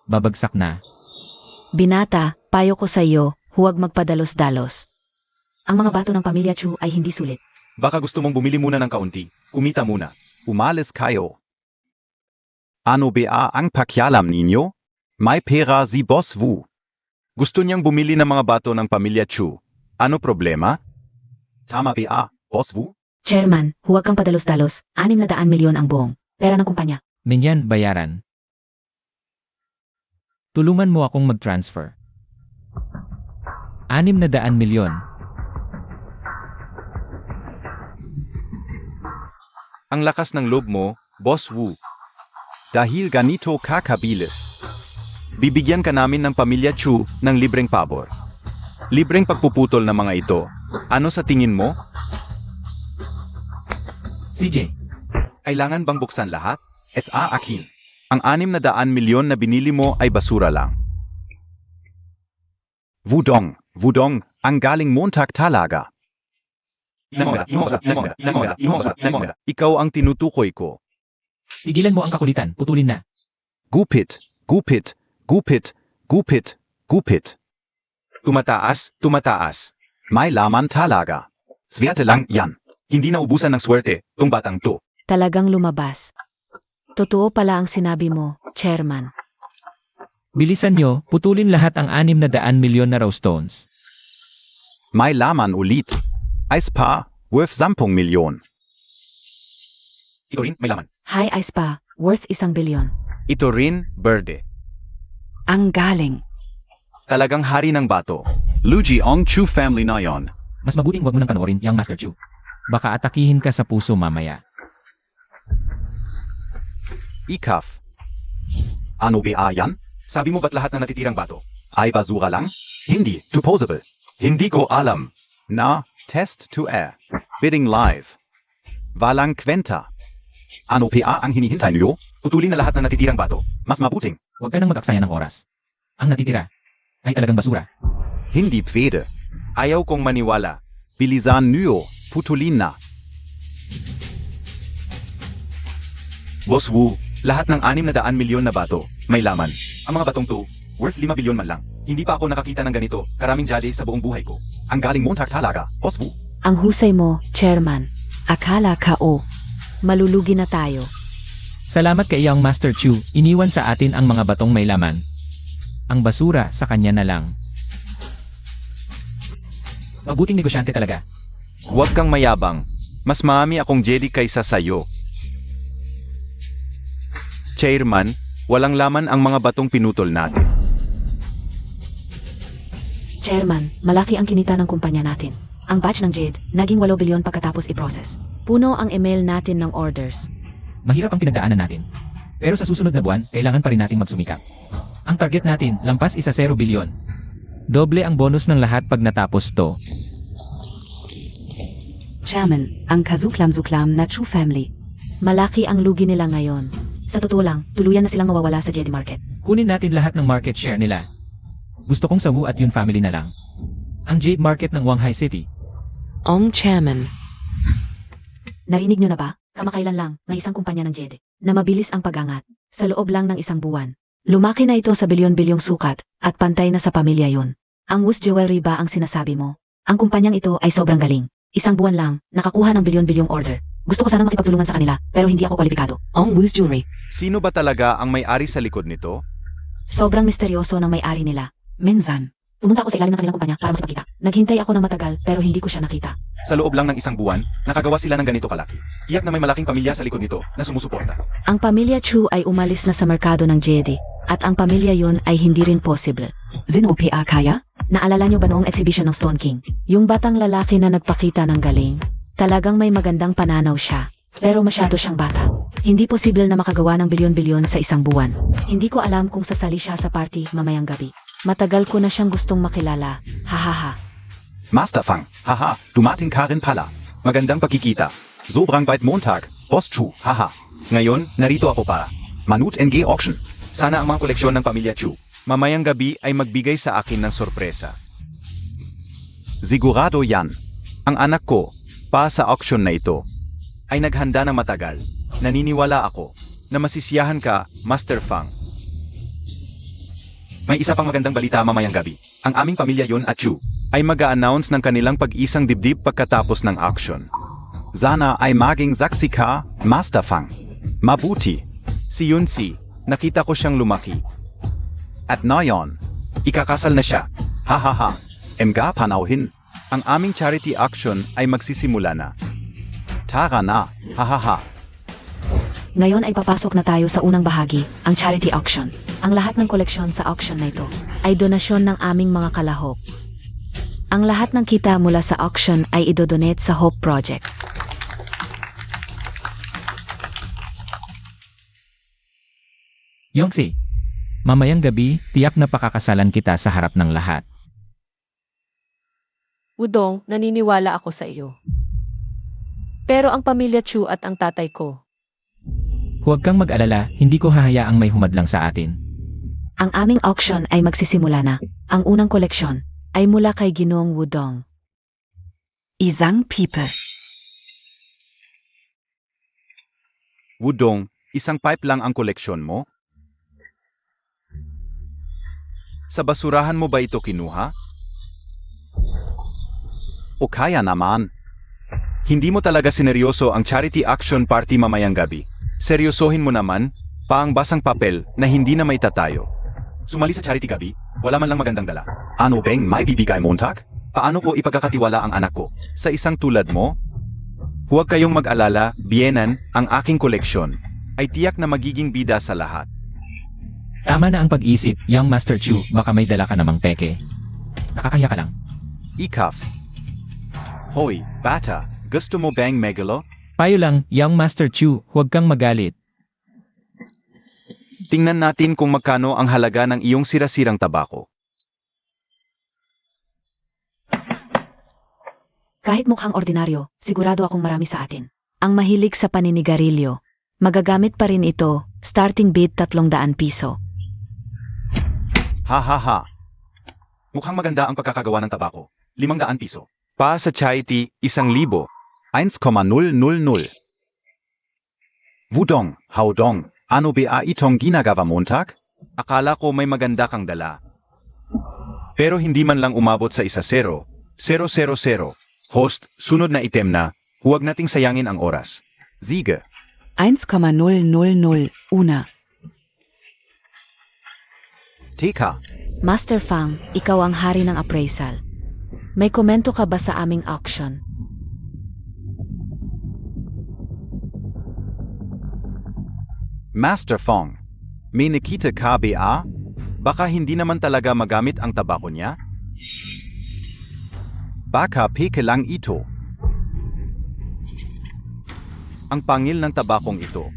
babagsak na. Binata, payo ko sa iyo, huwag magpadalos-dalos. Ang mga bato ng pamilya Chu ay hindi sulit. Baka gusto mong bumili muna ng kaunti. Kumita muna. Umalis kayo. Ano ba ang pakialam ninyo? May pera si Boss Wu. Gusto niyang bumili ng mga bato ng pamilya Chu. Ano problema? Tama ba, Boss Wu? Chairman, huwag kang padalos-dalos, 600 milyon ang buong pera ng kumpanya. Minyan, bayaran. Tulungan mo akong mag-transfer. 600 milyon. Ang lakas ng loob mo, Boss Wu. Dahil ganito kakabilis. Bibigyan ka namin ng pamilya Chu ng libreng pabor. Libreng pagpuputol ng mga ito. Ano sa tingin mo? CJ, Kailangan bang buksan lahat? SA akin. Ang 600 milyon na binili mo ay basura lang. Wudong, ang galing Montag talaga. Ikaw ang tinutukoy ko. tigilan mo ang kakulitan, putulin na. Gupit. Tumataas. May laman talaga. Swerte lang yan. Hindi na ubusan ng swerte, tong batang to. Talagang lumabas. Totoo pala ang sinabi mo, Chairman. Bilisan nyo, putulin lahat ang 600 milyon na raw stones. May laman ulit. Ice pa, worth 10 milyon. Ito rin, may laman. Hi Ice Pa, worth 1 bilyon. Ito rin, berde. Ang galing. Talagang hari ng bato. Luigi Ong Chu family na yon. Mas mabuting wag mo nang panoorin yung Master Chu. Baka atakihin ka sa puso mamaya. Ikaf. Ano ba yan? Sabi mo ba't lahat na natitirang bato ay basura lang? Hindi, supposable. Hindi ko alam. Na, test to air. Bidding live. Walang kwenta. Ano pa ang hinihintay niyo? Putulin na lahat na natitirang bato. Mas mabuting. Huwag ka nang mag-aksaya ng oras. Ang natitira ay talagang basura. Hindi pwede. Ayaw kong maniwala. Bilisan niyo, putulin na. Boss Wu, lahat ng 600 milyon na bato, may laman. Ang mga batong to, worth 5 bilyon man lang. Hindi pa ako nakakita ng ganito, karaming jade sa buong buhay ko. Ang galing Montag talaga, Boss Wu. Ang husay mo, Chairman. Akala ka malulugi na tayo. Salamat kay iyong Master Chu, iniwan sa atin ang mga batong may laman. Ang basura sa kanya na lang. Mabuting negosyante talaga. Huwag kang mayabang. Mas maami akong jedi kaysa sayo. Chairman, walang laman ang mga batong pinutol natin. Chairman, malaki ang kinita ng kumpanya natin. Ang batch ng Jade, naging 8 bilyon pagkatapos i-process. Puno ang email natin ng orders. Mahirap ang pinagdaanan natin. Pero sa susunod na buwan, kailangan pa rin nating magsumikap. Ang target natin, lampas 0 bilyon. Doble ang bonus ng lahat pag natapos to. Chairman, ang kazuklam-zuklam na True Family. Malaki ang lugi nila ngayon. Sa totoo lang, tuluyan na silang mawawala sa Jedi Market. Kunin natin lahat ng market share nila. Gusto kong sa Wu at Yun family na lang. Ang Jade Market ng Wanghai City. Ong Chairman. Narinig nyo na ba? Kamakailan lang, may isang kumpanya ng Jedi na mabilis ang pag-angat. Sa loob lang ng 1 buwan. Lumaki na ito sa bilyon-bilyong sukat at pantay na sa pamilya yon. Ang Wu's Jewelry ba ang sinasabi mo? Ang kumpanyang ito ay sobrang galing. 1 buwan lang, nakakuha ng bilyon-bilyong order. Gusto ko sana makipagtulungan sa kanila, pero hindi ako kwalipikado. Ang Wu's Jewelry. Sino ba talaga ang may-ari sa likod nito? Sobrang misteryoso ng may-ari nila. Minsan, pumunta ako sa ilalim ng kanilang kumpanya para makipagkita. Naghintay ako ng matagal pero hindi ko siya nakita. Sa loob lang ng 1 buwan, nakagawa sila ng ganito kalaki. Iyak na may malaking pamilya sa likod nito na sumusuporta. Ang pamilya Chu ay umalis na sa merkado ng Jedi, at ang pamilya yun ay hindi rin possible. Zino pa kaya? Naalala nyo ba noong exhibition ng Stone King? Yung batang lalaki na nagpakita ng galing? Talagang may magandang pananaw siya. Pero masyado siyang bata. Hindi posible na makagawa ng bilyon-bilyon sa 1 buwan. Hindi ko alam kung sasali siya sa party mamayang gabi. Matagal ko na siyang gustong makilala. Hahaha. Master Fang, haha, dumating ka rin pala. Magandang pagkikita. Sobrang bait Montag, Boss Chu, haha. Ngayon, narito ako para Manut NG Auction. Sana ang mga koleksyon ng pamilya Chu, mamayang gabi ay magbigay sa akin ng sorpresa. Sigurado yan. Ang anak ko, pa sa auction na ito, ay naghanda na matagal. Naniniwala ako na masisiyahan ka, Master Fang. May isa pang magandang balita mamayang gabi. Ang aming pamilya Yon at Chu ay mag-a-announce ng kanilang pag-isang dibdib pagkatapos ng auction. Sana ay maging saksi ka, Master Fang. Mabuti. Si Yunsi, nakita ko siyang lumaki. At ngayon, ikakasal na siya. Hahaha. Mga panauhin. Ang aming charity auction ay magsisimula na. Tara na, hahaha. Ngayon ay papasok na tayo sa unang bahagi, ang charity auction. Ang lahat ng koleksyon sa auction na ito ay donasyon ng aming mga kalahok. Ang lahat ng kita mula sa auction ay idodonate sa Hope Project. Yongsi, mamayang gabi, tiyak na pakakasalan kita sa harap ng lahat. Udong, naniniwala ako sa iyo. Pero ang pamilya Chu at ang tatay ko, Huwag kang mag-alala, hindi ko hahayaang may humadlang sa atin. Ang aming auction ay magsisimula na. Ang unang koleksyon ay mula kay Ginoong Wudong. Isang people. Wudong, isang pipe lang ang koleksyon mo? Sa basurahan mo ba ito kinuha? O kaya naman? Hindi mo talaga sineryoso ang charity action party mamayang gabi. Seryosohin mo naman, paang basang papel na hindi na may tatayo. Sumali sa charity gabi, wala man lang magandang dala. Ano bang may bibigay Montag? Paano ko ipagkakatiwala ang anak ko? Sa isang tulad mo? Huwag kayong mag-alala, Bienan, ang aking koleksyon ay tiyak na magiging bida sa lahat. Tama na ang pag-isip, young Master Chu, baka may dala ka namang peke. Nakakaya ka lang. Ikaf. Hoy, bata, gusto mo bang megalo? Payo lang, young Master Chu, huwag kang magalit. Tingnan natin kung magkano ang halaga ng iyong sirasirang tabako. Kahit mukhang ordinaryo, sigurado akong marami sa atin. Ang mahilig sa paninigarilyo, magagamit pa rin ito, starting bid 300 piso. Ha ha ha. Mukhang maganda ang pagkakagawa ng tabako. 500 piso. Pa sa chai tea, 1,000. 1,000. Wudong, haudong, ano ba itong ginagawa Montag? Akala ko may maganda kang dala. Pero hindi man lang umabot sa 1-0. 0-0-0. Host, sunod na item na, huwag nating sayangin ang oras. Siege. 1,0001. Teka, Master Fang, ikaw ang hari ng appraisal. May komento ka ba sa aming auction? Master Fong. May nakita ka ba? Baka hindi naman talaga magamit ang tabako niya? Baka peke lang ito. Ang pangil ng tabakong ito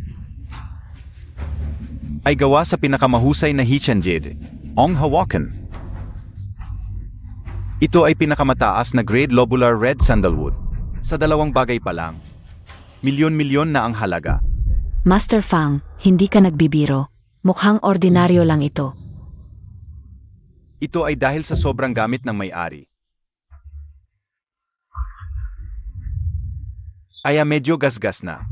ay gawa sa pinakamahusay na Hichanjed, Ong Hawakan. Ito ay pinakamataas na grade lobular red sandalwood. Sa dalawang bagay pa lang, milyon-milyon na ang halaga. Master Fang, hindi ka nagbibiro. Mukhang ordinaryo lang ito. Ito ay dahil sa sobrang gamit ng may-ari. Ay medyo gasgas na.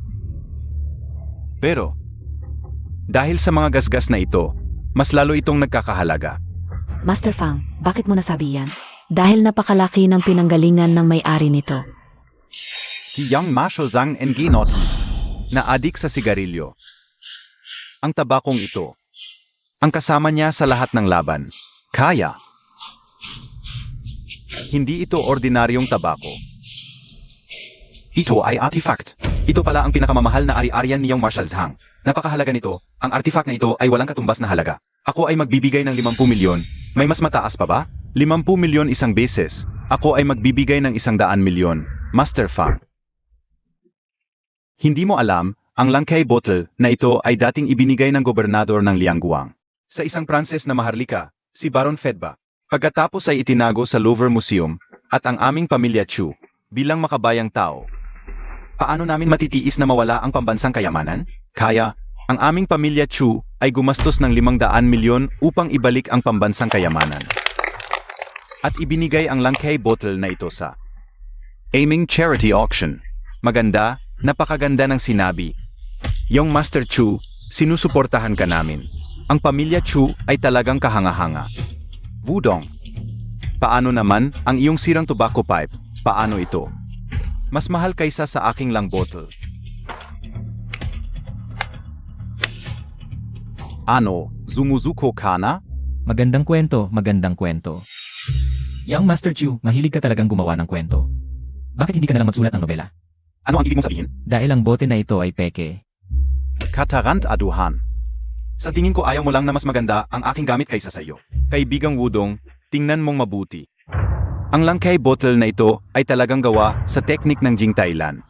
Pero, dahil sa mga gasgas na ito, mas lalo itong nagkakahalaga. Master Fang, bakit mo nasabi yan? Dahil napakalaki ng pinanggalingan ng may-ari nito. Si Young Marshal Zhang Ngenot, na adik sa sigarilyo. Ang tabakong ito, ang kasama niya sa lahat ng laban, kaya. Hindi ito ordinaryong tabako. Ito ay artifact. Ito pala ang pinakamamahal na ari-arian niyong Marshal Zhang. Napakahalaga nito, ang artifact na ito ay walang katumbas na halaga. Ako ay magbibigay ng 50 milyon. May mas mataas pa ba? 50 milyon isang beses. Ako ay magbibigay ng 100 milyon. Master Fang. Hindi mo alam, ang langkay bottle na ito ay dating ibinigay ng gobernador ng Liangguang sa isang Pranses na maharlika, si Baron Fedba. Pagkatapos ay itinago sa Louvre Museum at ang aming pamilya Chu, bilang makabayang tao. Paano namin matitiis na mawala ang pambansang kayamanan? Kaya, ang aming pamilya Chu ay gumastos ng 500 milyon upang ibalik ang pambansang kayamanan. At ibinigay ang langkay bottle na ito sa Aiming Charity Auction. Maganda, napakaganda ng sinabi. Yung Master Chu, sinusuportahan ka namin. Ang pamilya Chu ay talagang kahanga-hanga. Wudong. Paano naman ang iyong sirang tobacco pipe? Paano ito? Mas mahal kaysa sa aking lang bottle. Ano, Zumuzuko ka na? Magandang kwento, magandang kwento. Young Master Chu, mahilig ka talagang gumawa ng kwento. Bakit hindi ka na lang magsulat ng nobela? Ano ang ibig mong sabihin? Dahil ang bote na ito ay peke. Katarant aduhan. Sa tingin ko ayaw mo lang na mas maganda ang aking gamit kaysa sa iyo. Kaibigang Wudong, tingnan mong mabuti. Ang langkay bottle na ito ay talagang gawa sa teknik ng Jing Thailand.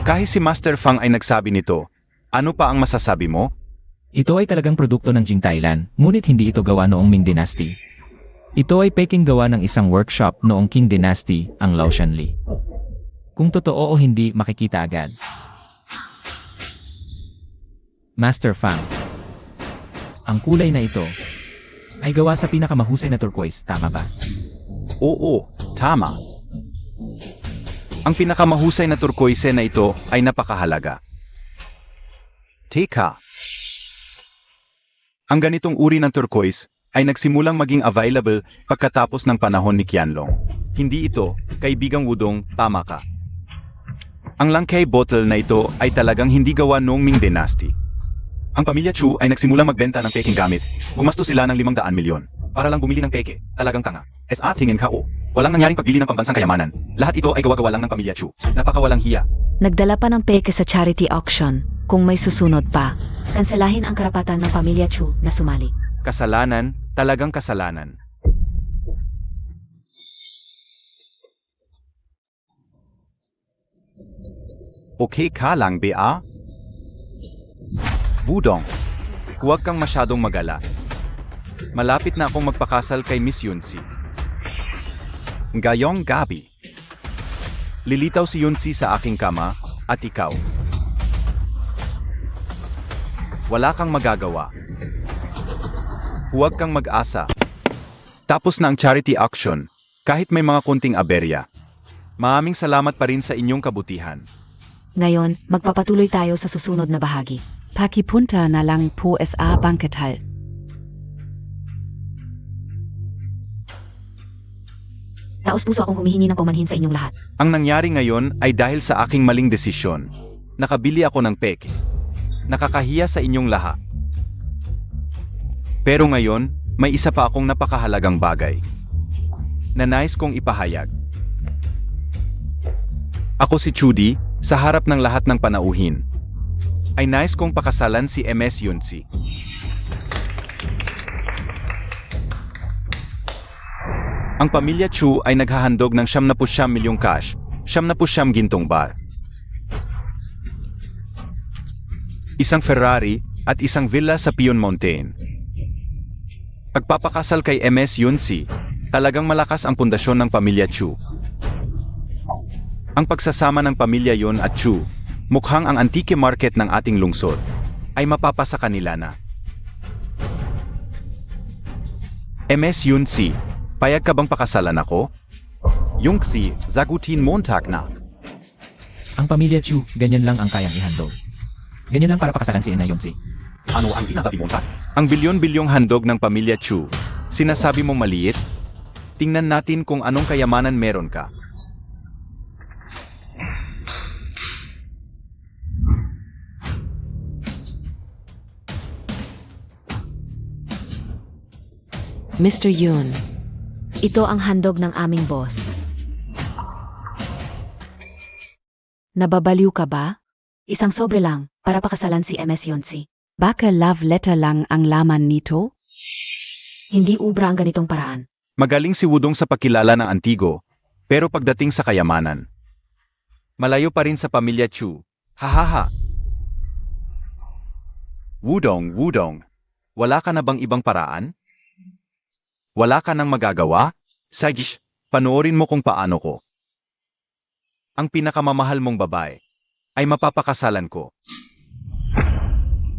Kahit si Master Fang ay nagsabi nito, ano pa ang masasabi mo? Ito ay talagang produkto ng Jing Thailand, ngunit hindi ito gawa noong Ming Dynasty. Ito ay peking gawa ng isang workshop noong Qing Dynasty, ang Laoshanli. Kung totoo o hindi, makikita agad. Master Fang. Ang kulay na ito ay gawa sa pinakamahusay na turquoise, tama ba? Oo, tama. Ang pinakamahusay na turquoise na ito ay napakahalaga. Teka. Ang ganitong uri ng turquoise ay nagsimulang maging available pagkatapos ng panahon ni Qianlong. Hindi ito, kaibigang Wudong, tama ka. Ang langkay bottle na ito ay talagang hindi gawa noong Ming Dynasty. Ang pamilya Chu ay nagsimulang magbenta ng peking gamit. Gumastos sila ng 500 milyon para lang bumili ng peke. Talagang tanga. Tingin ka walang nangyaring pagbili ng pambansang kayamanan. Lahat ito ay gawa-gawa lang ng pamilya Chu. Napakawalang hiya. Nagdala pa ng peke sa charity auction. Kung may susunod pa, kanselahin ang karapatan ng pamilya Chu na sumali. Kasalanan, talagang kasalanan. Okay ka lang, Bea? Wudong, huwag kang masyadong magala. Malapit na akong magpakasal kay Miss Yunsi. Ngayong gabi. Lilitaw si Yunsi sa aking kama, at ikaw. Wala kang magagawa. Huwag kang mag-asa. Tapos na ang charity auction, kahit may mga kunting aberya. Maraming salamat pa rin sa inyong kabutihan. Ngayon, magpapatuloy tayo sa susunod na bahagi. Pakipunta na lang po sa Banquet Hall. Taos-puso akong humihingi ng pamanhin sa inyong lahat. Ang nangyari ngayon ay dahil sa aking maling desisyon. Nakabili ako ng peke. Nakakahiya sa inyong lahat. Pero ngayon, may isa pa akong napakahalagang bagay na nais kong ipahayag. Ako si Chudi, sa harap ng lahat ng panauhin, ay nais kong pakasalan si MS Yunsi. Ang pamilya Chu ay naghahandog ng 79 milyong cash, 79 gintong bar, isang Ferrari, at isang villa sa Pion Mountain. Pagpapakasal kay MS Yunsi, talagang malakas ang pundasyon ng pamilya Chu. Ang pagsasama ng pamilya Yun at Chu, mukhang ang antique market ng ating lungsod, ay mapapasa kanila na. MS Yunsi, payag ka bang pakasalan ako? Yunsi, zagutin Montag na. Ang pamilya Chu, ganyan lang ang kayang ihandog. Ganyan lang para pakasalan si Ina Yunsi. Ano ang sinasabi mo? Ang bilyon-bilyong handog ng pamilya Chu, sinasabi mo maliit? Tingnan natin kung anong kayamanan meron ka. Mr. Yun, ito ang handog ng aming boss. Nababaliw ka ba? Isang sobre lang para pakasalan si MS Yunsi. Baka love letter lang ang laman nito? Hindi ubra ang ganitong paraan. Magaling si Wudong sa pakilala ng Antigo, pero pagdating sa kayamanan, malayo pa rin sa pamilya Chu. Hahaha. Wudong, wala ka na bang ibang paraan? Wala ka nang magagawa? Sagish, panoorin mo kung paano ko. Ang pinakamamahal mong babae ay mapapakasalan ko.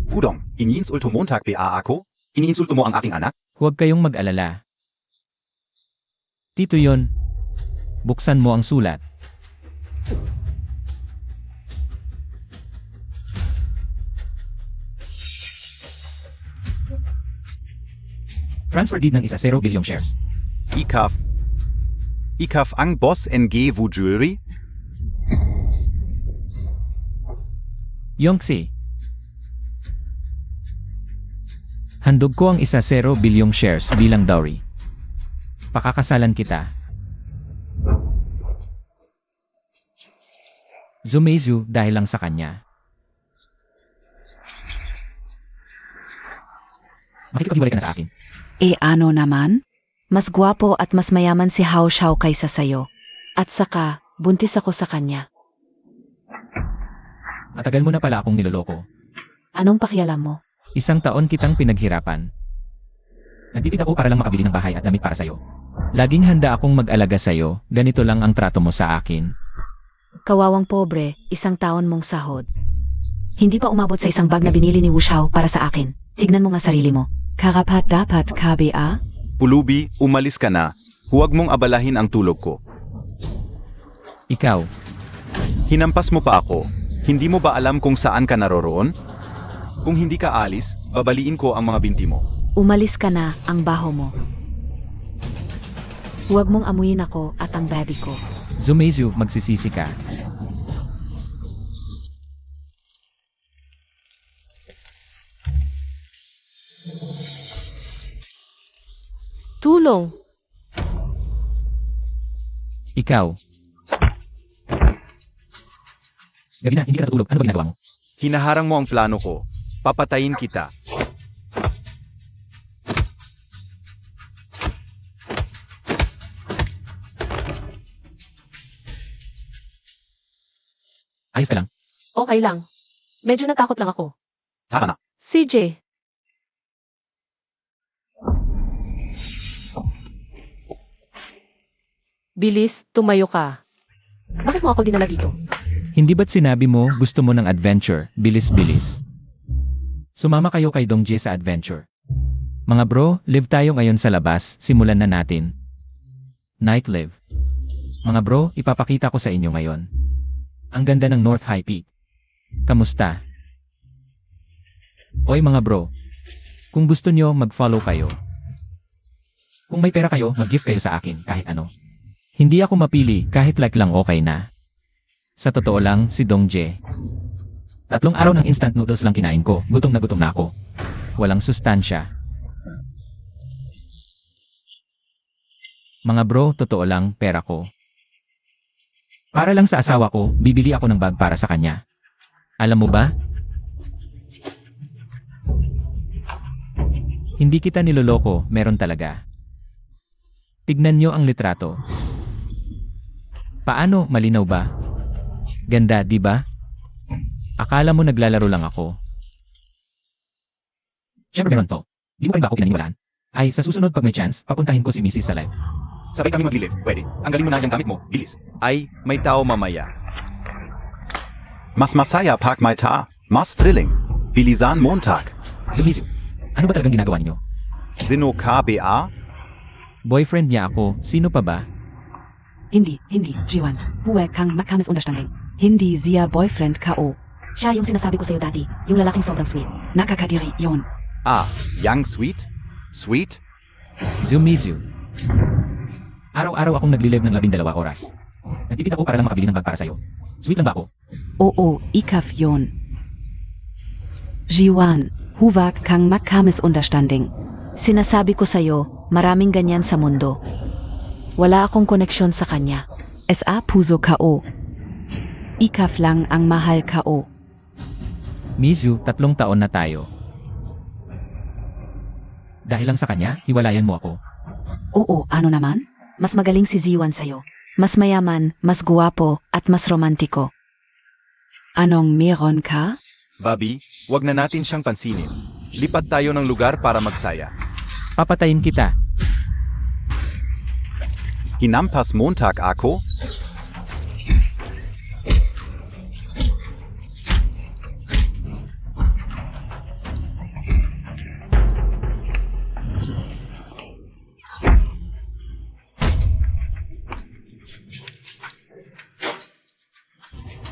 Wudong, iniinsulto mo Montag Bea ako? Iniinsulto mo ang aking anak? Huwag kayong mag-alala. Tito Yun, buksan mo ang sulat. Transfer deed ng 10 bilyong shares. Ikaf ang boss NG Wu Jewelry? Yongxi. Handog ko ang 10 bilyong shares bilang dowry. Pakakasalan kita. Zumezu dahil lang sa kanya. Makikipaghiwalay ka na sa akin. Ano naman? Mas gwapo at mas mayaman si Hao Xiao kaysa sayo. At saka, buntis ako sa kanya. Matagal mo na pala akong niloloko. Anong pakialam mo? 1 taon kitang pinaghirapan. Nagtipid ako para lang makabili ng bahay at damit para sayo. Laging handa akong mag-alaga sayo, ganito lang ang trato mo sa akin. Kawawang pobre, 1 taon mong sahod. Hindi pa umabot sa isang bag na binili ni Wu Xiao para sa akin. Tignan mo nga sarili mo. Karapat dapat ka, Bea? Pulubi, umalis ka na. Huwag mong abalahin ang tulog ko. Ikaw, Hinampas mo pa ako. Hindi mo ba alam kung saan ka naroroon? Kung hindi ka alis, babaliin ko ang mga binti mo. Umalis ka na, ang baho mo. Huwag mong amuyin ako at ang baby ko. Zumezu, magsisisi ka. tulong. Ikaw. Gabi na, hindi ka natulog. Ano ba ginagawa mo? Hinaharang mo ang plano ko. Papatayin kita. Ayos ka lang. Okay lang. Medyo natakot lang ako. Tara na. CJ, bilis, tumayo ka. Bakit mo ako dinala dito? Hindi ba't sinabi mo gusto mo ng adventure, bilis-bilis? Sumama kayo kay Dongjae sa adventure. Mga bro, live tayo ngayon sa labas, simulan na natin. Night live. Mga bro, ipapakita ko sa inyo ngayon. Ang ganda ng North High Peak. Kamusta? Oy mga bro, kung gusto nyo mag-follow kayo. Kung may pera kayo, mag-gift kayo sa akin kahit ano. Hindi ako mapili kahit like lang okay na. Sa totoo lang, si Dongjae. 3 araw ng instant noodles lang kinain ko, gutom na ako. Walang sustansya. Mga bro, totoo lang, pera ko. Para lang sa asawa ko, bibili ako ng bag para sa kanya. Alam mo ba? Hindi kita niloloko, meron talaga. Tignan nyo ang litrato. Paano, malinaw ba? Ganda, di ba? Akala mo naglalaro lang ako. Siyempre meron to. Di mo rin ba ako pinaniwalaan? Ay, sa susunod pag may chance, papuntahin ko si Mrs. sa live. Sabay kami maglilib. Pwede. Ang galing mo na yung gamit mo. Bilis. Ay, may tao mamaya. Mas masaya pag may ta. Mas thrilling. Bilisan Montag. Sumiso, ano ba talagang ginagawa niyo? Sino KBA? Boyfriend niya ako, sino pa ba? Hindi, Jiwan. Huwag kang makamisunderstanding. Hindi siya boyfriend ko. Siya yung sinasabi ko sa'yo dati, yung lalaking sobrang sweet. Nakakadiri yun. Ah, young sweet? Sweet? Zumizu. Araw-araw akong naglilive ng 12 oras. Nagtipid ako para lang makabili ng bag para sa'yo. Sweet lang ba ako? Oo, ikaf yun. Jiwan, huwag kang makamisunderstanding. Sinasabi ko sa'yo, maraming ganyan sa mundo. Wala akong koneksyon sa kanya. Sa puso ko. Ikaf lang ang mahal ko. Mizu, 3 taon na tayo. Dahil lang sa kanya, hiwalayan mo ako. Oo, ano naman? Mas magaling si Ziwan sa'yo. Mas mayaman, mas guwapo, at mas romantiko. Anong meron ka? Bobby, wag na natin siyang pansinin. Lipat tayo ng lugar para magsaya. Papatayin kita. Hinampas Montag ako?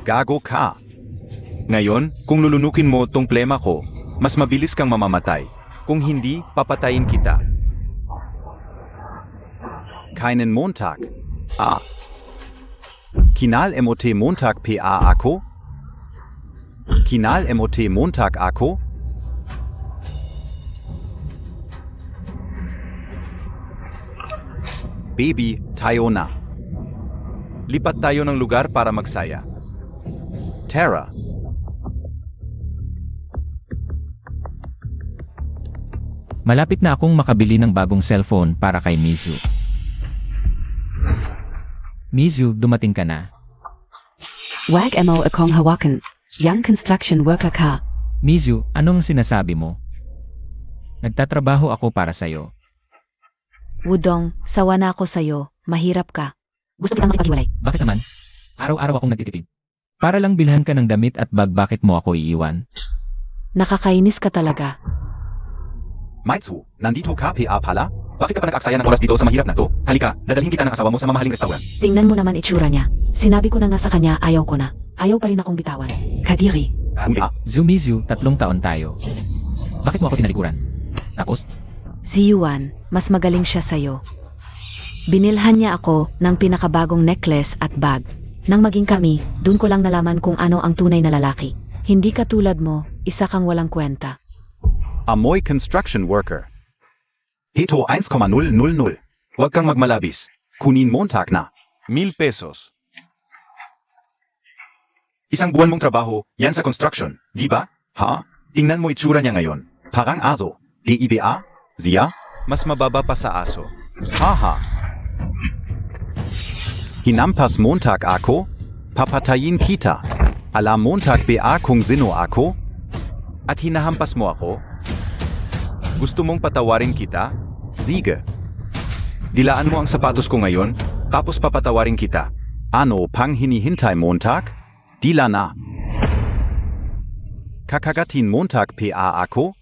Gago ka. Ngayon, kung lulunukin mo tong plema ko, mas mabilis kang mamamatay. Kung hindi, papatayin kita. Keinen Montag. Ah. Kinal MOT Montag PA ako? Kinal MOT Montag ako? Baby, tayo na. Lipat tayo ng lugar para magsaya. Tara. Malapit na akong makabili ng bagong cellphone para kay Mizu. Mizu, dumating ka na. Wag mo akong hawakan. Young construction worker ka. Mizu, anong sinasabi mo? Nagtatrabaho ako para sa'yo. Wudong, sawa na ako sa'yo. Mahirap ka. Gusto kitang makipaghiwalay. Bakit naman? Araw-araw akong nagtitipid. Para lang bilhan ka ng damit at bag, bakit mo ako iiwan? Nakakainis ka talaga. Maitsu, nandito ka PA pala? Bakit ka pa nag-aksaya ng oras dito sa mahirap na to? Halika, dadalhin kita ng asawa mo sa mamahaling restaurant. Tingnan mo naman itsura niya. Sinabi ko na nga sa kanya, ayaw ko na. Ayaw pa rin akong bitawan. Kadiri. Zumizu, 3 taon tayo. Bakit mo ako tinalikuran? Tapos, Si Yuan, mas magaling siya sa'yo. Binilhan niya ako ng pinakabagong necklace at bag. Nang maging kami, dun ko lang nalaman kung ano ang tunay na lalaki. Hindi katulad mo, isa kang walang kwenta. Amoy construction worker. Heto 1,000. Huwag kang magmalabis. Kunin Montag na. 1,000 pesos. Isang buwan mong trabaho, yan sa construction, di ba? Ha? Tingnan mo itsura niya ngayon. Parang aso. DIBA? Siya? Mas mababa pa sa aso. Haha. Hinampas Montag ako? Papatayin kita. Ala Montag ba kung sino ako? At hinahampas mo ako? Gusto mong patawarin kita? Sige. Dilaan mo ang sapatos ko ngayon, tapos papatawarin kita. Ano pang hinihintay Montag? Dila na. Kakagatin Montag pa ako?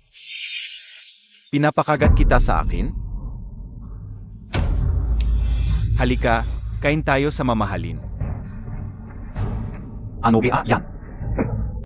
Pinapakagat kita sa akin? Halika, kain tayo sa mamahalin. Ano ba yan?